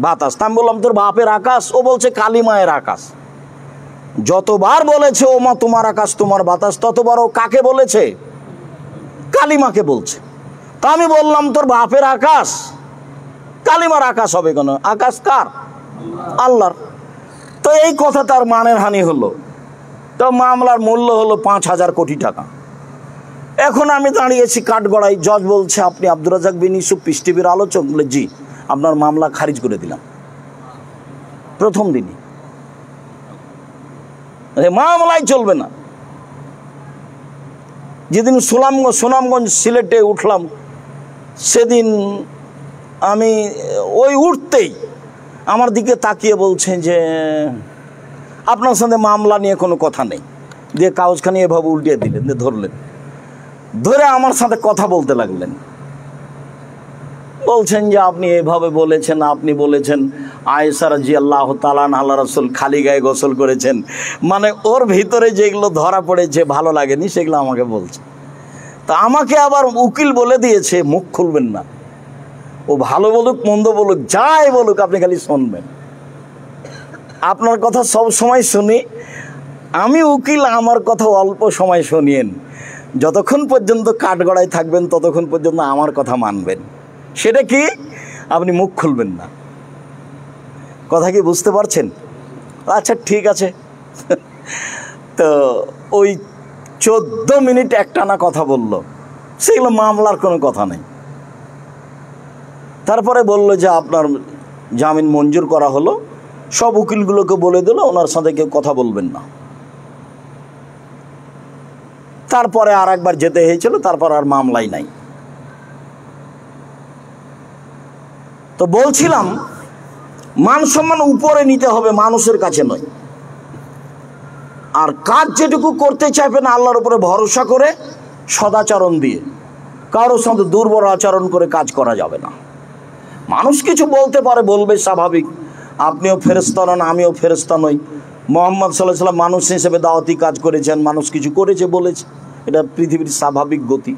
বাতাস। তা আমি বললাম তোর বাপের আকাশ? ও বলছে কালী মায়ের আকাশ। যতবার বলেছে ও মা তোমার আকাশ তোমার বাতাস, ততবার ও কাকে বলেছে? কালিমাকে বলছে। তা আমি বললাম তোর বাপের আকাশ, কালিমার আকাশ হবে কেন? আকাশ কার? আল্লাহর। তো এই কথা তার মানের হানি হলো। তো মামলার মূল্য হলো 5,000 কোটি টাকা। এখন আমি দাঁড়িয়েছি কাঠগড়ায়, জজ বলছে আপনি আব্দুর রাজ্জাক বিন ইউসুফ পিস টিভির আলোচক? বলে জি। আপনার মামলা খারিজ করে দিলাম প্রথম দিনই। মামলায় চলবে না। যেদিন সুনামগঞ্জ সিলেটে উঠলাম, সেদিন আমি ওই উঠতেই আমার দিকে তাকিয়ে বলছেন যে আপনার সাথে মামলা নিয়ে কোনো কথা নেই, দিয়ে কাগজখানি এভাবে উল্টিয়ে দিলেন, দিয়ে ধরলেন, ধরে আমার সাথে কথা বলতে লাগলেন। বলছেন যে আপনি এভাবে বলেছেন, আপনি বলেছেন আয়েশা রাদিয়াল্লাহু তাআলা আল্লাহ রাসূল খালি গায়ে গোসল করেছেন। মানে ওর ভিতরে যেগুলো ধরা পড়েছে ভালো লাগেনি, সেগুলো আমাকে বলছে। তা আমাকে আবার উকিল বলে দিয়েছে মুখ খুলবেন না, ও ভালো বলুক মন্দ বলুক যাই বলুক আপনি খালি শুনবেন। আপনার কথা সব সময় শুনি, আমি উকিল, আমার কথা অল্প সময় শুনিয়েন, যতক্ষণ পর্যন্ত কাঠগড়ায় থাকবেন ততক্ষণ পর্যন্ত আমার কথা মানবেন। সেটা কি? আপনি মুখ খুলবেন না। কথা কি বুঝতে পারছেন? আচ্ছা ঠিক আছে। তো ওই 14 মিনিট একটানা কথা বলল, সেগুলো মামলার কোনো কথা নেই। তারপরে বলল যে আপনার জামিন মঞ্জুর করা হলো। সব উকিলগুলোকে বলে দিল ওনার সাথে কেউ কথা বলবেন না। তারপরে আর একবার যেতে হয়েছিল, তারপর আর মামলাই নাই। তো বলছিলাম মান সম্মান উপরে নিতে হবে, মানুষের কাছে নয়। আর কাজ যেটুকু করতে চাইবেন আল্লাহর উপরে ভরসা করে, সদাচরণ দিয়ে, কারোর সাথে দুর্বল আচরণ করে কাজ করা যাবে না। মানুষ কিছু বলতে পারে, বলবে, স্বাভাবিক। আপনিও ফেরেশতা নন, আমিও ফেরেশতা নই। মুহাম্মদ সাল্লাল্লাহু আলাইহি ওয়াসাল্লাম মানুষ হিসেবে দাওয়াতি কাজ করেছেন, মানুষ কিছু করেছে বলেছে, এটা পৃথিবীর স্বাভাবিক গতি।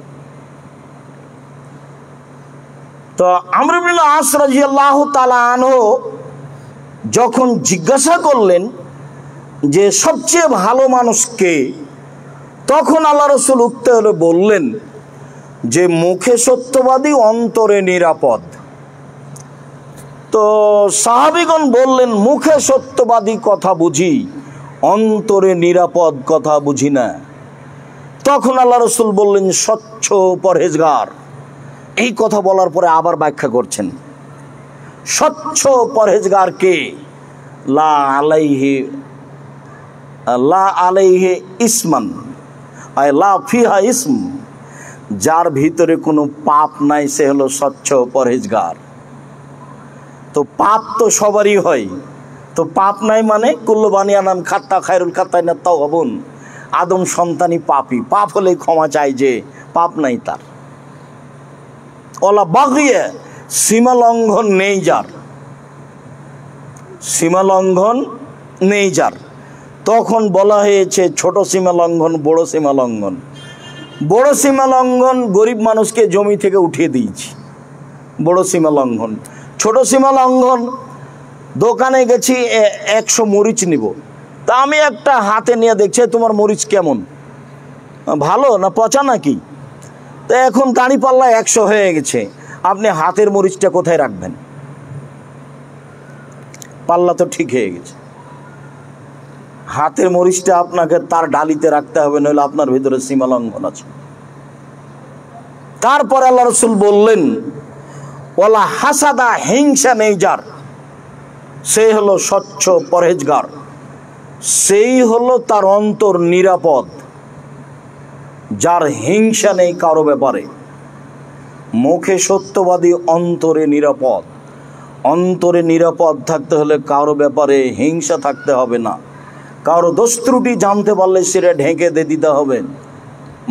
তো আমর ইবনে আস রাদিয়াল্লাহু তাআলা আনহু যখন জিজ্ঞাসা করলেন যে সবচেয়ে ভালো মানুষ কে, তখন আল্লাহ রাসূল উত্তরে বললেন যে মুখে সত্যবাদী, অন্তরে নিরাপদ। তো সাহাবীগণ বললেন মুখে সত্যবাদী কথা বুঝি, অন্তরে নিরাপদ কথা বুঝি না। তখন আল্লাহ রাসূল বললেন স্বচ্ছ পরহেজগার। এই কথা বলার পরে আবার ব্যাখ্যা করছেন, স্বচ্ছ পরহেজগার কে? লা আলাইহি ইসমান, আয় লা ফিহা ইসম, যার ভিতরে কোনো পাপ নাই সে হলো স্বচ্ছ পরহেজগার। তো পাপ তো সবারই হয়, তো পাপ নাই মানে কুল্লু বানিয়ানাম খাত্তা খায়রুল খাত্তাইনা তাওয়াবুন, আদম সন্তানই পাপী, পাপ হলে ক্ষমা চাই, যে পাপ নাই তার। ওলা বাগিয়ে, সীমা লঙ্ঘন নেই যার, সীমা লঙ্ঘন নেই যার। তখন বলা হয়েছে ছোট সীমা লঙ্ঘন, বড় সীমা লঙ্ঘন। বড় সীমা লঙ্ঘন গরিব মানুষকে জমি থেকে উঠিয়ে দিয়েছি, বড় সীমা লঙ্ঘন। ছোট সীমা লঙ্ঘন, দোকানে গেছি 100 মরিচ নিব, তা আমি একটা হাতে নিয়ে দেখছি তোমার মরিচ কেমন, ভালো না পচা নাকি? তো এখন দাঁড়ি পাল্লা 100 হয়ে গেছে, আপনি হাতের মরিচটা কোথায় রাখবেন? পাল্লা তো ঠিক হয়ে গেছে, হাতের মরিচটা আপনাকে তার ডালিতে রাখতে হবে, নইলে আপনার ভিতরে সীমা লঙ্ঘন আছে। তারপর আল্লাহ রাসূল বললেন ওয়ালা হাসাদা, হিংসা নেই যার, সে হলো স্বচ্ছ পরহেজগার, সেই হলো তার অন্তর নিরাপদ, যার হিংসা নেই কারো ব্যাপারে। মুখে সত্যবাদী, অন্তরে নিরাপদ। অন্তরে নিরাপদ থাকতে হলে কারো ব্যাপারে হিংসা থাকতে হবে না। কারো দোষ ত্রুটি জানতে পারলে সেটা ঢেকে দিয়ে দিতে হবে।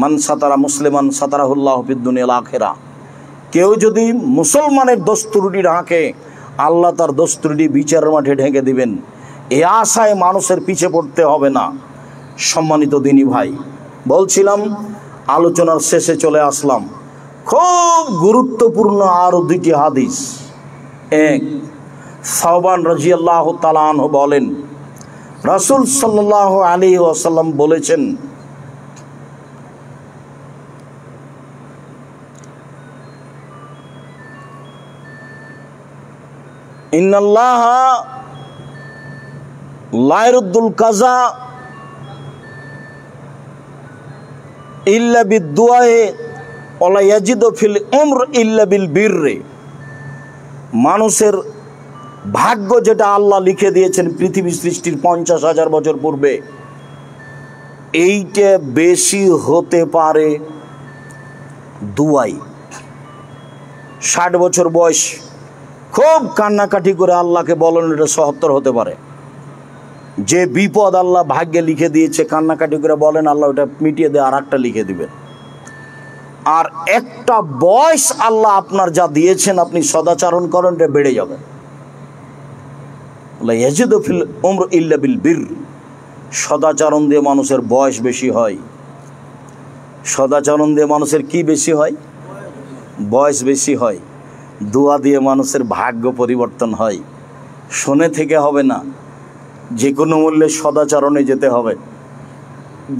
মান সাতারা মুসলিমান সাতারাহুল্লাহু ফিদ দুনিয়াল আখিরা। কেউ যদি মুসলমানের দোষ ত্রুটি ঢাকে, আল্লাহ তার দোষ ত্রুটি বিচারের মাঠে ঢেকে দিবেন। এ আশায় মানুষের পিছে পড়তে হবে না। সম্মানিত দিনী ভাই, বলছিলাম আলোচনার শেষে চলে আসলাম। খুব গুরুত্বপূর্ণ আরো 2টি হাদিস। এক, সাওবান রাদিয়াল্লাহু তাআলা আনহু বলেন, রাসূল সাল্লাল্লাহু আলাইহি ওয়াসাল্লাম বলেছেন, ইন্নাল্লাহা লা ইয়ারুদ্দুল কাযা ইল্লা বিদ-দুআয়ে ওয়া লা ইয়াজিদু ফিল উমর ইল্লা বিল বিররি। মানুষের ভাগ্য যেটা আল্লাহ লিখে দিয়েছেন পৃথিবী সৃষ্টির 50,000 বছর পূর্বে, এইটা বেশি হতে পারে দুয়াই। 60 বছর বয়স খুব কান্নাকাটি করে আল্লাহকে বলেন, এটা ৭০ হতে পারে। যে বিপদ আল্লাহ ভাগ্যে লিখে দিয়েছে, কান্নাকাটি করে বলেন আল্লাহ ওটা মিটিয়ে দিয়ে আর একটা লিখে দিবেন। আর একটা বয়স আল্লাহ আপনার যা দিয়েছেন, আপনি সদাচরণ করেন, এটা বেড়ে যাবে। ইয়াজিদু ফিল উমর ইল্লা বিল বির। সদাচরণ দিয়ে মানুষের বয়স বেশি হয়। সদাচরণ দিয়ে মানুষের কি বেশি হয়? বয়স বেশি হয়। দোয়া দিয়ে মানুষের ভাগ্য পরিবর্তন হয়। শুনে থেকে হবে না, যে কোনো মূল্যে সদাচরণে যেতে হবে।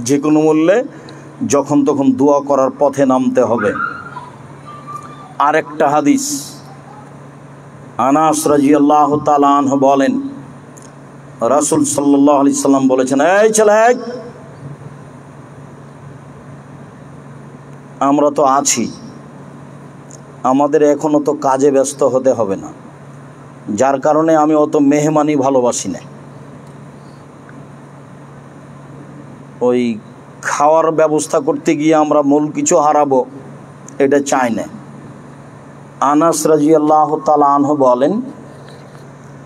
যে কোনো মূল্যে যখন তখন দোয়া করার পথে নামতে হবে। আরেকটা হাদিস, আনাস রাদিয়াল্লাহু তাআলা আনহু বলেন, রাসূল সাল্লাল্লাহু আলাইহি সাল্লাম বলেছেন, এই ছেলে, আমরা তো আছি, আমাদের এখনো তো কাজে ব্যস্ত হতে হবে না, যার কারণে আমি অত মেহমানি ভালোবাসি না। ওই খাওয়ার ব্যবস্থা করতে গিয়ে আমরা মূল কিছু হারাবো, এটা চাই না। আনাস রাদিয়াল্লাহু তাআলা আনহু বলেন,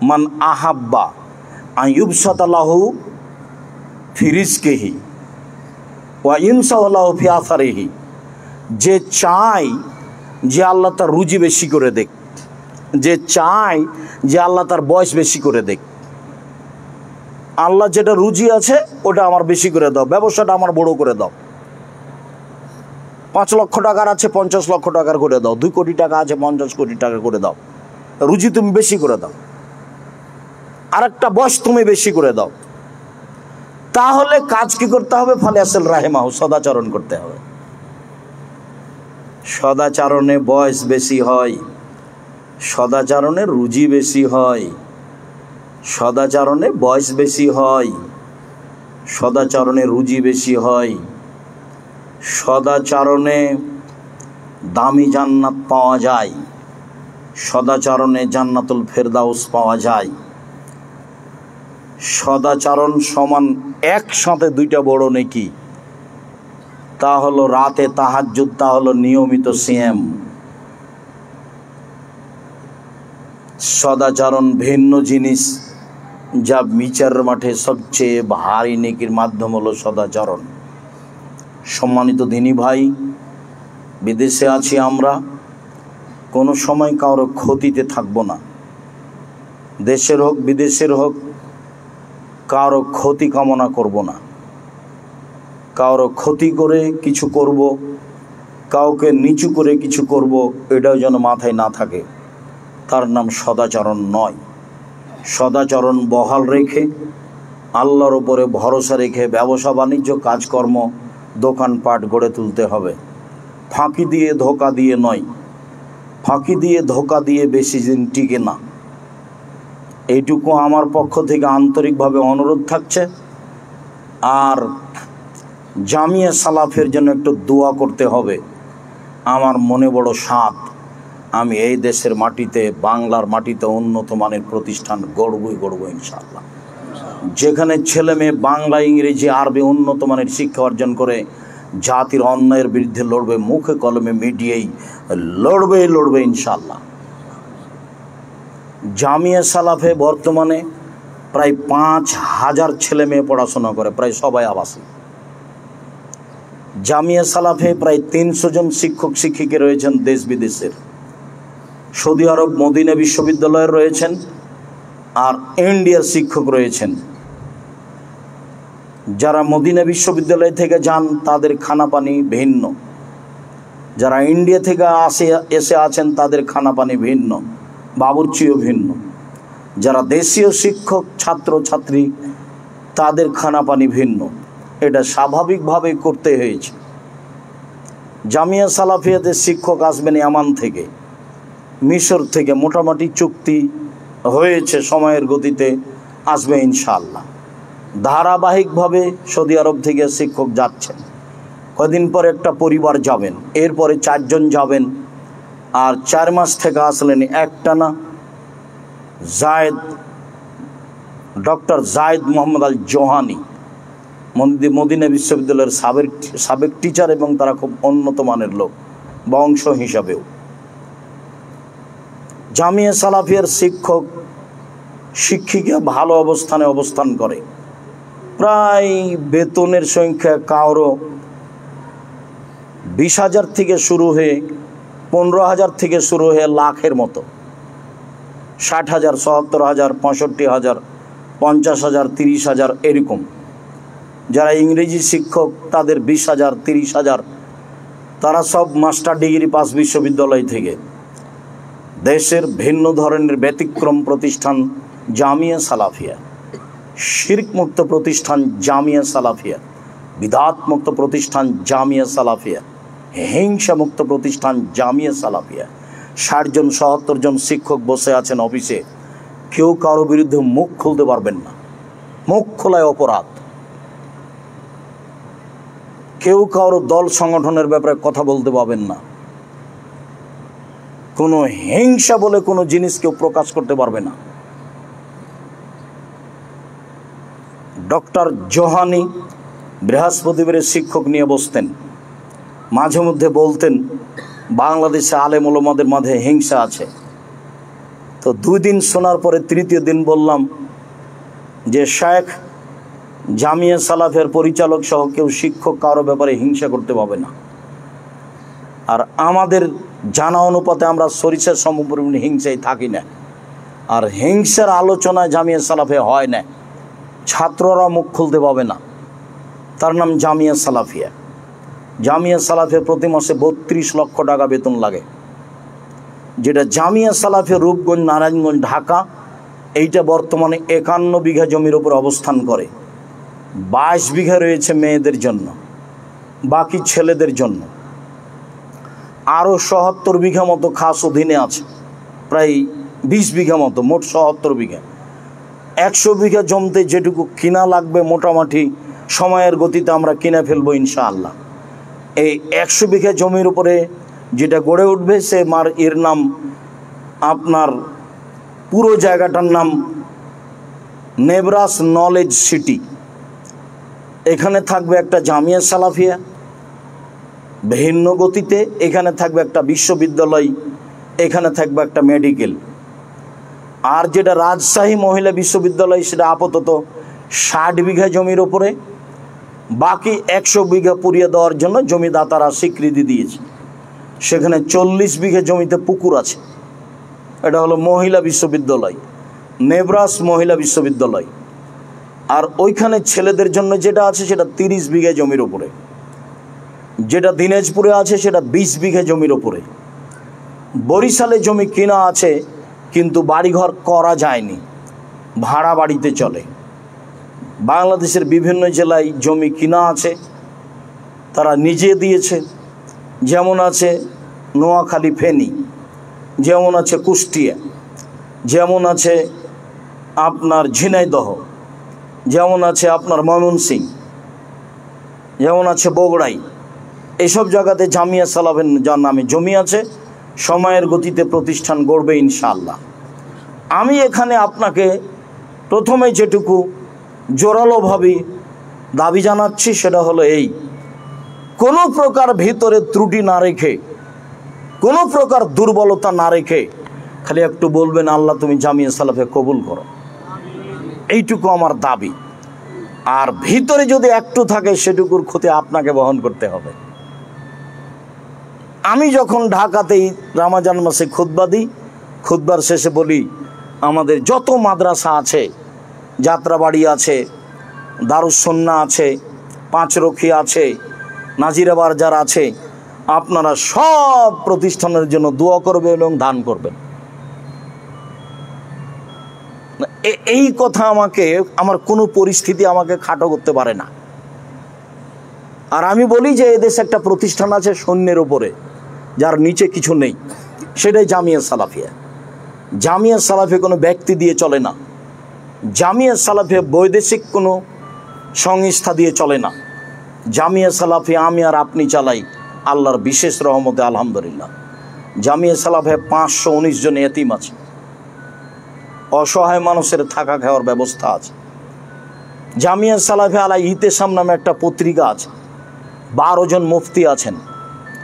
মান আহাব্বা আইয়ুবসাতা লাহু ফি রিজকিহি ওয়া ইনসাহু লাহু ফি আসারিহি। যে চায় যে আল্লাহ তার রুজি বেশি করে দেখ, যে চায় যে আল্লাহ তার বয়স বেশি করে দেখ, আল্লাহ যেটা রুজি আছে ওটা আমার বেশি করে দাও, ব্যবসাটা আমার বড় করে দাও। 5 লক্ষ টাকার আছে 50 লক্ষ টাকার করে দাও, 2 কোটি টাকা আছে 50 কোটি টাকা করে দাও। রুজি তুমি বেশি করে দাও, আর একটা বয়স তুমি বেশি করে দাও। তাহলে কাজ কি করতে হবে? ফালিয়াসিল রাহিমাহু, সদাচরণ করতে হবে। সদাচরণে বয়স বেশি হয়, সদাচরণে রুজি বেশি হয়, সদাচরণে বয়স বেশি হয়, সদাচরণে রুজি বেশি হয়। সদাচরণে দামি জান্নাত পাওয়া যায়, সদাচরণে জান্নাতুল ফেরদাউস পাওয়া যায়। সদাচরণ সমান একসাথে 2টা বড় নেকি, তা হলো রাতে তাহাজ্জুদ, তা হলো নিয়মিত সিয়াম। সদাচরণ ভিন্ন জিনিস, যা বিচার মাঠে সবচেয়ে ভারী নেকির মাধ্যম হলো সদাচরণ। সম্মানিত দিনী ভাই, বিদেশে আছি আমরা, কোনো সময় কারো ক্ষতিতে থাকবো না। দেশের হোক বিদেশের হোক, কারো ক্ষতি কামনা করব না। কারো ক্ষতি করে কিছু করব, কাউকে নিচু করে কিছু করব, এটাও যেন মাথায় না থাকে। তার নাম সদাচরণ নয়। সদাচরণ বহাল রেখে, আল্লাহর উপরে ভরসা রেখে ব্যবসা বাণিজ্য কাজকর্ম দোকানপাট গড়ে তুলতে হবে। ফাঁকি দিয়ে ধোকা দিয়ে নয়। ফাঁকি দিয়ে ধোকা দিয়ে বেশি দিন টিকে না। এইটুকু আমার পক্ষ থেকে আন্তরিকভাবে অনুরোধ থাকছে। আর জামিয়া সালাফের জন্য একটু দোয়া করতে হবে। আমার মনে বড় সাধ, আমি এই দেশের মাটিতে, বাংলার মাটিতে উন্নত মানের প্রতিষ্ঠান গড়ব ইনশাআল্লাহ। যেখানে ছেলে মেয়ে বাংলা, ইংরেজি, আরবি উন্নত মানের শিক্ষা অর্জন করে জাতির অন্যায়ের বিরুদ্ধে লড়বে, মুখে কলমে মিডিয়ায় লড়বে ইনশাআল্লাহ। জামিয়া সালাফে বর্তমানে প্রায় 5,000 ছেলে মেয়ে পড়াশোনা করে, প্রায় সবাই আবাসিক। জামিয়া সালাফে প্রায় 300 জন শিক্ষক শিক্ষিকা রয়েছেন দেশ বিদেশের। সৌদি আরব মদিনা বিশ্ববিদ্যালয়ের রয়েছেন, আর ইন্ডিয়ার শিক্ষক রয়েছেন। যারা মদিনা বিশ্ববিদ্যালয় থেকে যান তাদের খানা পানি ভিন্ন, যারা ইন্ডিয়া থেকে এসে আছেন তাদের খানা পানি ভিন্ন, বাবুর্চিও ভিন্ন। যারা দেশীয় শিক্ষক ছাত্র ছাত্রী তাদের খানাপানি ভিন্ন, এটা স্বাভাবিকভাবেই করতে হয়েছে। জামিয়া সালাফিয়াতে শিক্ষক আসবেন ইয়ামান থেকে, মিশর থেকে, মোটামুটি চুক্তি হয়েছে, সময়ের গতিতে আসবে ইনশাআল্লাহ। ধারাবাহিকভাবে সৌদি আরব থেকে শিক্ষক যাচ্ছেন, কদিন পরে একটা পরিবার যাবেন, এরপরে 4 জন যাবেন, আর 4 মাস থেকে আসলেন একটানা ডক্টর জায়েদ মোহাম্মদ আল জোহানি, মদিনা বিশ্ববিদ্যালয়ের সাবেক টিচার, এবং তারা খুব উন্নত মানের লোক বংশ হিসাবেও। জামিয়া সালাফিয়ার শিক্ষক শিক্ষিকা ভালো অবস্থানে অবস্থান করে, প্রায় বেতনের সংখ্যা কারো 20,000 থেকে শুরু হয়ে 15,000 থেকে শুরু হয়ে লাখের মতো, 60,000, 70,000, 65,000, 50,000, 30,000 এরকম। যারা ইংরেজি শিক্ষক তাদের 20,000, 30,000, তারা সব মাস্টার ডিগ্রি পাস বিশ্ববিদ্যালয় থেকে। দেশের ভিন্ন ধরনের ব্যতিক্রম প্রতিষ্ঠান জামিয়া সালাফিয়া, শিরক মুক্ত প্রতিষ্ঠান জামিয়া সালাফিয়া, বিদআত মুক্ত প্রতিষ্ঠান জামিয়া সালাফিয়া, হিংসা মুক্ত প্রতিষ্ঠান জামিয়া সালাফিয়া। 60 জন 70 জন শিক্ষক বসে আছেন অফিসে, কেউ কারো বিরুদ্ধে মুখ খুলতে পারবেন না, মুখ খোলায় অপরাধ। কেউ কারো দল সংগঠনের ব্যাপারে কথা বলতে পারবেন না, কোনো হিংসা বলে কোনো জিনিস কেউ প্রকাশ করতে পারবে না। ডক্টর জোহানি বৃহস্পতিবারের শিক্ষক নিয়ে বসতেন, মাঝে মধ্যে বলতেন বাংলাদেশে আলেম ওলামাদের মাঝে হিংসা আছে। তো 2 দিন শোনার পরে 3য় দিন বললাম যে শেখ, জামিয়া সালাফের পরিচালক সহ কেউ শিক্ষক কারো ব্যাপারে হিংসা করতে পারবে না। আর আমাদের জানা অনুপাতে আমরা সরিষার সমপরিমাণ হিংসায় থাকি না, আর হিংসার আলোচনায় জামিয়া সালাফে হয় না, ছাত্ররা মুখ খুলতে পাবে না। তার নাম জামিয়া সালাফিয়া। জামিয়া সালাফিয়া প্রতি মাসে 32 লক্ষ টাকা বেতন লাগে, যেটা জামিয়া সালাফিয়া রূপগঞ্জ, নারায়ণগঞ্জ, ঢাকা, এইটা বর্তমানে 51 বিঘা জমির উপর অবস্থান করে। 22 বিঘা রয়েছে মেয়েদের জন্য, বাকি ছেলেদের জন্য। আরও 77 বিঘা মতো খাস অধীনে আছে, প্রায় 20 বিঘা মতো, মোট 77 বিঘা। 100 বিঘা জমিতে যেটুকু কিনা লাগবে মোটামুটি সময়ের গতিতে আমরা কিনে ফেলবো ইনশাআল্লাহ। এই 100 বিঘা জমির উপরে যেটা গড়ে উঠবে এর নাম, আপনার পুরো জায়গাটার নাম নেব্রাস নলেজ সিটি। এখানে থাকবে একটা জামিয়া সালাফিয়া ভিন্ন গতিতে, এখানে থাকবে একটা বিশ্ববিদ্যালয়, এখানে থাকবে একটা মেডিকেল। আর যেটা রাজশাহী মহিলা বিশ্ববিদ্যালয়, সেটা আপাতত 60 বিঘা জমির ওপরে, বাকি 100 বিঘা পুড়িয়ে দেওয়ার জন্য জমিদাতারা স্বীকৃতি দিয়েছে। সেখানে 40 বিঘা জমিতে পুকুর আছে। এটা হলো মহিলা বিশ্ববিদ্যালয়, নেব্রাস মহিলা বিশ্ববিদ্যালয়। আর ওইখানে ছেলেদের জন্য যেটা আছে সেটা 30 বিঘা জমির ওপরে। যেটা দিনাজপুরে আছে সেটা 20 বিঘা জমির ওপরে। বরিশালে জমি কিনা আছে, কিন্তু বাড়িঘর করা যায়নি, ভাড়া বাড়িতে চলে। বাংলাদেশের বিভিন্ন জেলায় জমি কিনা আছে, তারা নিজে দিয়েছে। যেমন আছে নোয়াখালী, ফেনী, যেমন আছে কুষ্টিয়া, যেমন আছে আপনার ঝিনাইদহ, যেমন আছে আপনার ময়মনসিংহ, যেমন আছে বগুড়াই। এইসব জায়গাতে জামিয়া সালাফের যার নামে জমি আছে, সময়ের গতিতে প্রতিষ্ঠান গড়বে ইনশাআল্লাহ। আমি এখানে আপনাকে প্রথমে যেটুকু জোরালোভাবে দাবি জানাচ্ছি সেটা হলো এই, কোনো প্রকার ভিতরে ত্রুটি না রেখে, কোনো প্রকার দুর্বলতা না রেখে খালি একটু বলবেন আল্লাহ তুমি জামিয়া সালাফে কবুল করো, এইটুকু আমার দাবি। আর ভিতরে যদি একটু থাকে সেটুকুর ক্ষতি আপনাকে বহন করতে হবে। আমি যখন ঢাকাতেই রমজান মাসে খুতবা দিই, খুতবার শেষে বলি আমাদের যত মাদ্রাসা আছে, যাত্রাবাড়ি আছে, দারুস সুন্নাহ আছে, পাঁচরখি আছে, নাজিরা বাজার আছে, আপনারা সব প্রতিষ্ঠানের জন্য দোয়া করবেন এবং দান করবেন। এই কথা আমাকে, আমার কোনো পরিস্থিতি আমাকে খাটো করতে পারে না। আর আমি বলি যে এদেশে একটা প্রতিষ্ঠান আছে সৈন্যের ওপরে, যার নিচে কিছু নেই, সেটাই জামিয়া সালাফিয়া। জামিয়া সালাফিয়া কোনো ব্যক্তি দিয়ে চলে না, জামিয়া সালাফিয়া বৈদেশিক কোনো সংস্থা দিয়ে চলে না। জামিয়া সালাফিয়া আমি আর আপনি চালাই আল্লাহর বিশেষ রহমতে, আলহামদুলিল্লাহ। জামিয়া সালাফিয়া 519 জন এতিম আছে, অসহায় মানুষের থাকা খাওয়ার ব্যবস্থা আছে। জামিয়া সালাফিয়া আলা ইতেসাম নামে একটা পত্রিকা আছে, 12 জন মুফতি আছেন,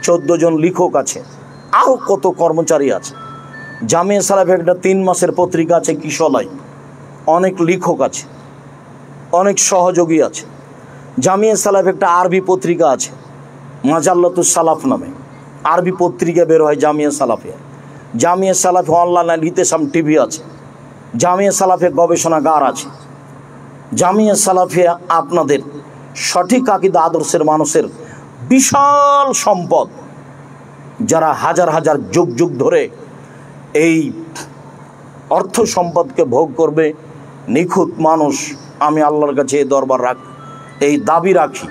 14 জন লেখক আছে, আরও কত কর্মচারী আছে। জামিয়া সালাফিয়া একটা 3 মাসের পত্রিকা আছে কিশলয়, অনেক লেখক আছে, অনেক সহযোগী আছে। জামিয়া সালাফিয়া একটা আরবি পত্রিকা আছে মাজাল্লাতুস সালাফ নামে, আরবি পত্রিকা বের হয় জামিয়া সালাফিয়া। জামিয়া সালাফিয়া অনলাইন ইতেসাম টিভি আছে। জামিয়া সালাফিয়া গবেষণাগার আছে। জামিয়া সালাফিয়া আপনাদের সঠিক আকীদা আদর্শের মানুষের বিশাল সম্পদ, যারা হাজার হাজার যুগ যুগ ধরে এই অর্থ সম্পদকে ভোগ করবে। নিখুঁত মানুষ, আমি আল্লাহর কাছে এই দরবার এই দাবি রাখি।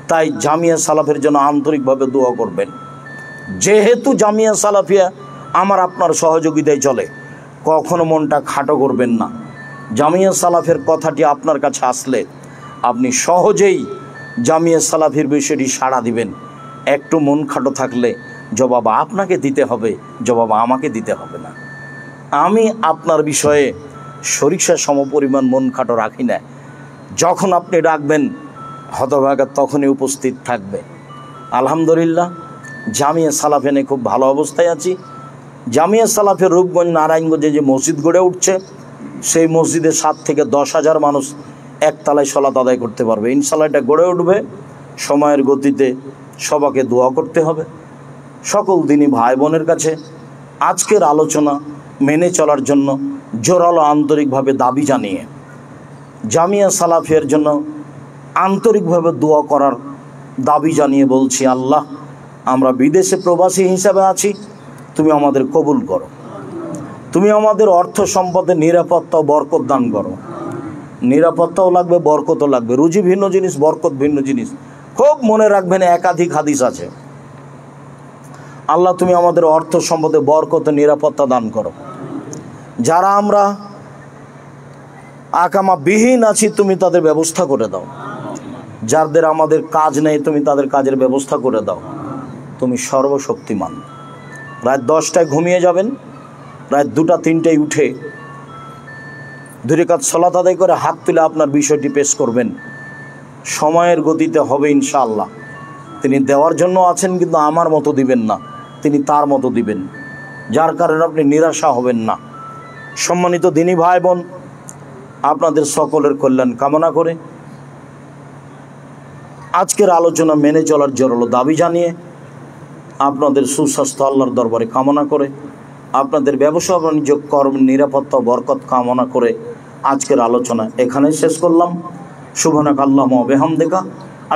তাই জামিয়া সালাফের জন্য আন্তরিকভাবে দোয়া করবেন। যেহেতু জামিয়া সালাফিয়া আমার আপনার সহযোগিতায় চলে, কখনো মনটা খাটো করবেন না। জামিয়া সালাফের কথাটি আপনার কাছে আসলে আপনি সহজেই জামিয়া সালাফির বিষয়টি সাড়া দিবেন। একটু মন খাটো থাকলে জবাব আপনাকে দিতে হবে, জবাব আমাকে দিতে হবে না। আমি আপনার বিষয়ে সরিষা সমপরিমাণ মন খাটো রাখি না। যখন আপনি ডাকবেন হতভাগা তখনই উপস্থিত থাকবে। আলহামদুলিল্লাহ, জামিয়া সালাফে নিয়ে খুব ভালো অবস্থায় আছি। জামিয়া সালাফের রূপগঞ্জ নারায়ণগঞ্জে যে মসজিদ গড়ে উঠছে, সেই মসজিদে 7 থেকে 10,000 মানুষ একতলায় সলাত আদায় করতে পারবে। ইনশাআল্লাহ এটা গড়ে উঠবে। সময়ের গতিতে সবাইকে দোয়া করতে হবে। সকল দিনই ভাই বোনের কাছে আজকের আলোচনা মেনে চলার জন্য জোরালো আন্তরিকভাবে দাবি জানিয়ে জামিয়া সালাফিয়ার জন্য আন্তরিকভাবে দোয়া করার দাবি জানিয়ে বলছি, আল্লাহ, আমরা বিদেশে প্রবাসী হিসাবে আছি, তুমি আমাদের কবুল করো। তুমি আমাদের অর্থ সম্পদের নিরাপত্তা ও বরকত দান করো। নিরাপত্তাও লাগবে, বরকতও লাগবে। রুজি ভিন্ন জিনিস, বরকত ভিন্ন জিনিস। খুব মনে রাখবেন, একাধিক হাদিস আছে। আল্লাহ, তুমি আমাদের অর্থ সম্পদে বরকত ও নিরাপত্তা দান করো। যারা আমরা আকামা বিহীন আছি, তুমি তাদের ব্যবস্থা করে দাও। যাদের আমাদের কাজ নেই, তুমি তাদের কাজের ব্যবস্থা করে দাও। তুমি সর্বশক্তিমান। রাত 10টায় ঘুমিয়ে যাবেন, রাত 2টা-3টায় উঠে 2 রাকাত সালাত আদায় করে হাত তুলে আপনার বিষয়টি পেশ করবেন। সময়ের গতিতে হবে ইনশাআল্লাহ। তিনি দেওয়ার জন্য আছেন, কিন্তু আমার মতো দিবেন না, তিনি তার মতো দিবেন, যার কারণে আপনি নিরাশা হবেন না। সম্মানিত দিনী ভাই বোন, আপনাদের সকলের কল্যাণ কামনা করে আজকের আলোচনা মেনে চলার জোরালো দাবি জানিয়ে, আপনাদের সুস্বাস্থ্য আল্লাহর দরবারে কামনা করে, আপনাদের ব্যবসা বাণিজ্য কর্ম নিরাপত্তা বরকত কামনা করে আজকের আলোচনা এখানেই শেষ করলাম। সুবহানাকা আল্লাহুম্মা ওয়া বিহামদিকা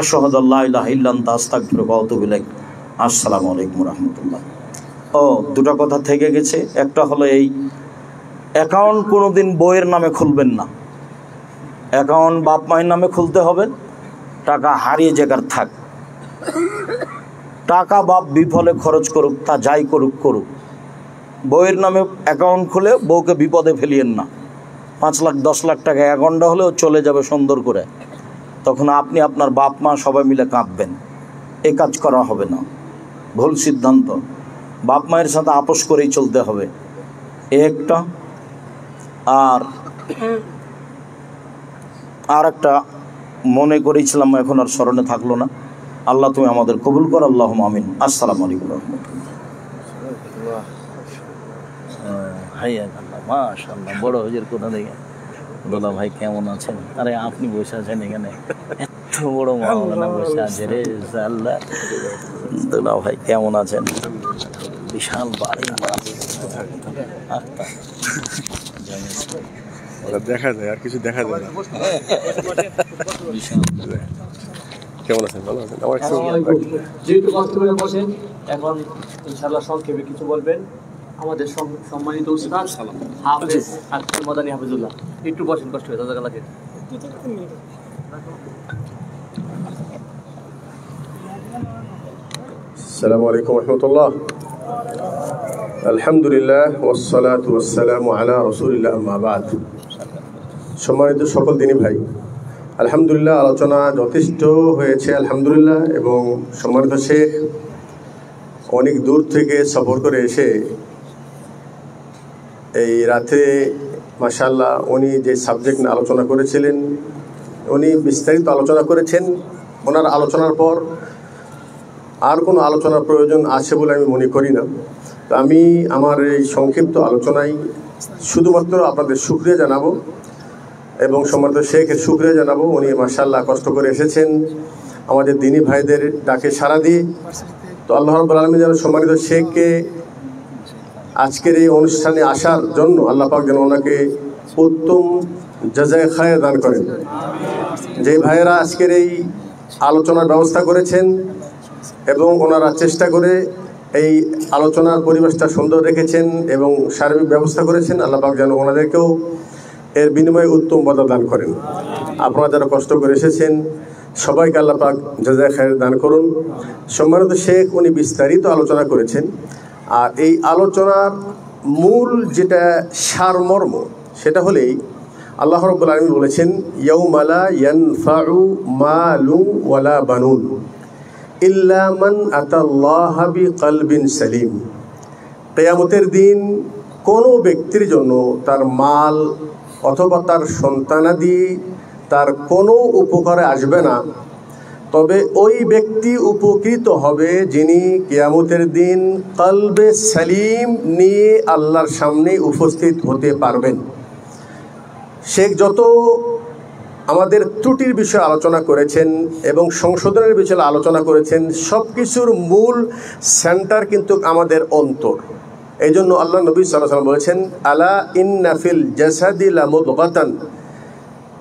আশহাদু আল্লা ইলাহা ইল্লা আনতা আস্তাগফিরুকা ওয়া আতুবু ইলাইক। আসসালামু আলাইকুম রাহমাতুল্লাহ। দুটো কথা থেকে গেছে। একটা হলো, এই অ্যাকাউন্ট কোনোদিন বইয়ের নামে খুলবেন না। অ্যাকাউন্ট বাপ মায়ের নামে খুলতে হবে। টাকা হারিয়ে জায়গার থাক, টাকা বাপ বিফলে খরচ করুক, তা যাই করুক করুক, বউয়ের নামে অ্যাকাউন্ট খুলে বউকে বিপদে ফেলিয়েন না। 5 লাখ 10 লাখ টাকা অ্যাকাউন্টটা হলেও চলে যাবে সুন্দর করে, তখন আপনি আপনার বাপ মা সবাই মিলে কাঁদবেন। এ কাজ করা হবে না, ভুল সিদ্ধান্ত। বাপ মায়ের সাথে আপোষ করেই চলতে হবে, একটা। আর একটা মনে করেছিলাম, এখন আর স্মরণে থাকলো না। আল্লাহ, তুমি আমাদের কবুল কর, আল্লাহুম্মা আমিন। আসসালামু আলাইকুম রাহমাতুল্লাহ। মাশাআল্লাহ, বড় হুজুর কোথা থেকে? দোলা ভাই কেমন আছেন? আরে আপনি বসে আছেন এখানে, এত বড় মাওলানা বসে আছে রে। আল্লাহ, দোলা ভাই কেমন আছেন? বিশাল বাড়ি, দেখা যায়, আর কিছু দেখা যায় না। কেমন আছেন? ভালো আছেন? যেহেতু কষ্ট করে বসেন, এখন ইনশাআল্লাহ সংক্ষেপে কিছু বলবেন। আমাদের সম্মানিত উস্তাদ হাফেজ আব্দুল মাদানী হাফিজুল্লাহ, একটু বসেন, কষ্ট হয়ে জাযাকাল্লাহ। আসসালামু আলাইকুম রহমতুল্লাহ। আলহামদুলিল্লাহ ওয়াসসালাতু ওয়াসসালামু আলা রাসূলিল্লাহ, আম্মা বাদ। সম্মানিত সকল দিনী ভাই, আলহামদুলিল্লাহ আলোচনা যথেষ্ট হয়েছে আলহামদুলিল্লাহ। এবং সম্মানিত শেখ অনেক দূর থেকে সফর করে এসে এই রাতে মাশাআল্লাহ উনি যে সাবজেক্ট নিয়ে আলোচনা করেছিলেন, উনি বিস্তারিত আলোচনা করেছেন। ওনার আলোচনার পর আর কোনো আলোচনার প্রয়োজন আছে বলে আমি মনে করি না। তো আমি আমার এই সংক্ষিপ্ত আলোচনায় শুধুমাত্র আপনাদের শুকরিয়া জানাবো এবং সম্মানিত শেখের শুকরিয়া জানাবো। উনি মাশাআল্লাহ কষ্ট করে এসেছেন আমাদের দিনী ভাইদের ডাকে সাড়া দিয়ে। তো আল্লাহ রাব্বুল আলামিন যেন সম্মানিত শেখকে আজকের এই অনুষ্ঠানে আসার জন্য আল্লাহ পাক যেন ওনাকে উত্তম জাযায়ে খায়র দান করেন। যে ভাইয়েরা আজকের এই আলোচনার ব্যবস্থা করেছেন এবং ওনারা চেষ্টা করে এই আলোচনার পরিবেশটা সুন্দর রেখেছেন এবং সার্বিক ব্যবস্থা করেছেন, আল্লাহ পাক যেন ওনাদেরকেও এর বিনিময়ে উত্তম বদলা দান করেন। আপনারা যারা কষ্ট করে এসেছেন সবাইকে আল্লাহ পাক জাযায়ে খায়র দান করুন। সম্মানিত শেখ উনি বিস্তারিত আলোচনা করেছেন, আর এই আলোচনার মূল যেটা সারমর্ম সেটা হলেই আল্লাহ রাব্বুল আলামিন বলেছেন, ইয়াউমা লা ইয়ানফাউ মালু ওয়ালা বানুন ইল্লা মান আতাল্লাহা বিকলবিন সালিম। কিয়ামতের দিন কোনো ব্যক্তির জন্য তার মাল অথবা তার সন্তানাদি তার কোনো উপকারে আসবে না, তবে ওই ব্যক্তি উপকৃত হবে যিনি কিয়ামতের দিন কলবে সালিম নিয়ে আল্লাহর সামনে উপস্থিত হতে পারবেন। শেখ যত আমাদের ত্রুটির বিষয়ে আলোচনা করেছেন এবং সংশোধনের বিষয়ে আলোচনা করেছেন, সব কিছুর মূল সেন্টার কিন্তু আমাদের অন্তর। এই জন্য আল্লাহ নবী সাল্লাল্লাহু আলাইহি ওয়াসাল্লাম বলেছেন, আলা ইন্না ফিল জাসাদি লামুদগাতান,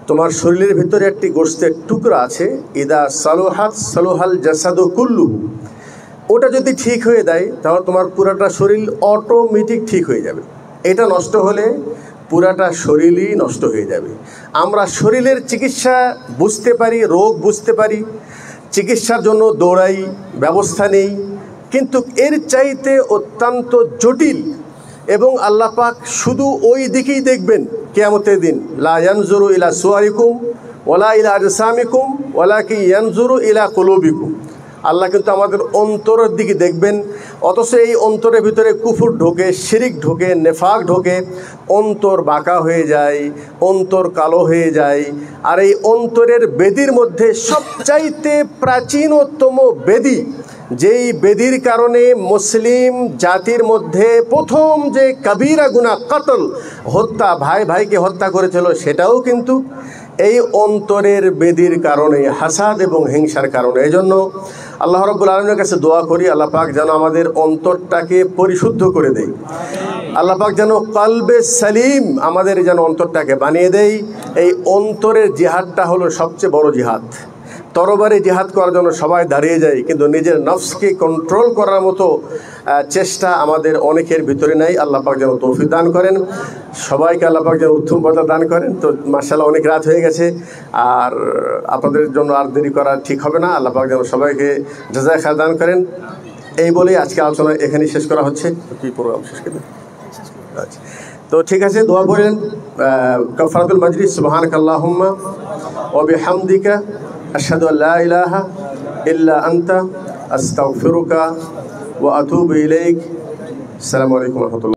তোমার শরীরের ভিতরে একটি গোশতের টুকরা আছে, ইদা সালুহাত সালুহাল জাসাদু কুল্লুহু, ওটা যদি ঠিক হয়ে যায় তাহলে তোমার পুরাটা শরীর অটোমেটিক ঠিক হয়ে যাবে। এটা নষ্ট হলে পুরাটা শরীরই নষ্ট হয়ে যাবে। আমরা শরীরের চিকিৎসা বুঝতে পারি, রোগ বুঝতে পারি, চিকিৎসার জন্য দৌড়াই, ব্যবস্থা নেই, কিন্তু এর চাইতে অত্যন্ত জটিল এবং আল্লাহ পাক শুধু ওই দিকেই দেখবেন কিয়ামতের দিন। লা ইয়ানজুরু ইলা সুয়ারিকুম ওয়ালা ইলা আজসামিকুম ওয়ালাকিন ইয়ানজুরু ইলা কুলুবিকুম। আল্লাহ কিন্তু আমাদের অন্তরের দিকে দেখবেন, অথচ এই অন্তরের ভিতরে কুফর ঢোকে, শিরিক ঢোকে, নেফাক ঢোকে, অন্তর বাঁকা হয়ে যায়, অন্তর কালো হয়ে যায়। আর এই অন্তরের বেদির মধ্যে সবচাইতে প্রাচীনতম বেদি, যেই বেদির কারণে মুসলিম জাতির মধ্যে প্রথম যে কবিরা গুনাহ কতল, হত্যা, ভাই ভাইকে হত্যা করেছিল, সেটাও কিন্তু এই অন্তরের বেদির কারণে, হাসাদ এবং হিংসার কারণে। এই জন্য আল্লাহ রাব্বুল আলামিনের কাছে দোয়া করি, আল্লাহ পাক যেন আমাদের অন্তরটাকে পরিশুদ্ধ করে দেয়। আল্লাহ পাক যেন কলবে সালিম আমাদের যেন অন্তরটাকে বানিয়ে দেয়। এই অন্তরের জিহাদটা হলো সবচেয়ে বড় জিহাদ। তরবারি জিহাদ করার জন্য সবাই দাঁড়িয়ে যায়, কিন্তু নিজের নফসকে কন্ট্রোল করার মতো চেষ্টা আমাদের অনেকের ভিতরে নাই। আল্লাহ পাক যেন তৌফিক দান করেন, সবাইকে আল্লাহ পাক যেন উত্তম বদলা দান করেন। তো মাশাআল্লাহ অনেক রাত হয়ে গেছে, আর আপনাদের জন্য আর দেরি করা ঠিক হবে না। আল্লাহ পাক যেন সবাইকে জাযায়ে খায়র দান করেন। এই বলেই আজকে আলোচনা এখানেই শেষ করা হচ্ছে। কি প্রোগ্রাম শেষ করে? আচ্ছা, তো ঠিক আছে, দোয়া করেন। কাফারাতুল মাজলিস, সুবহানাকাল্লাহুম্মা ওয়া বিহামদিকা আশহাদু আল্লা ইলাহা ইল্লা আনতা আস্তাগফিরুকা ওয়া আতুবু ইলাইক। আসসালামু আলাইকুম ওয়া রাহমাতুল্লাহ।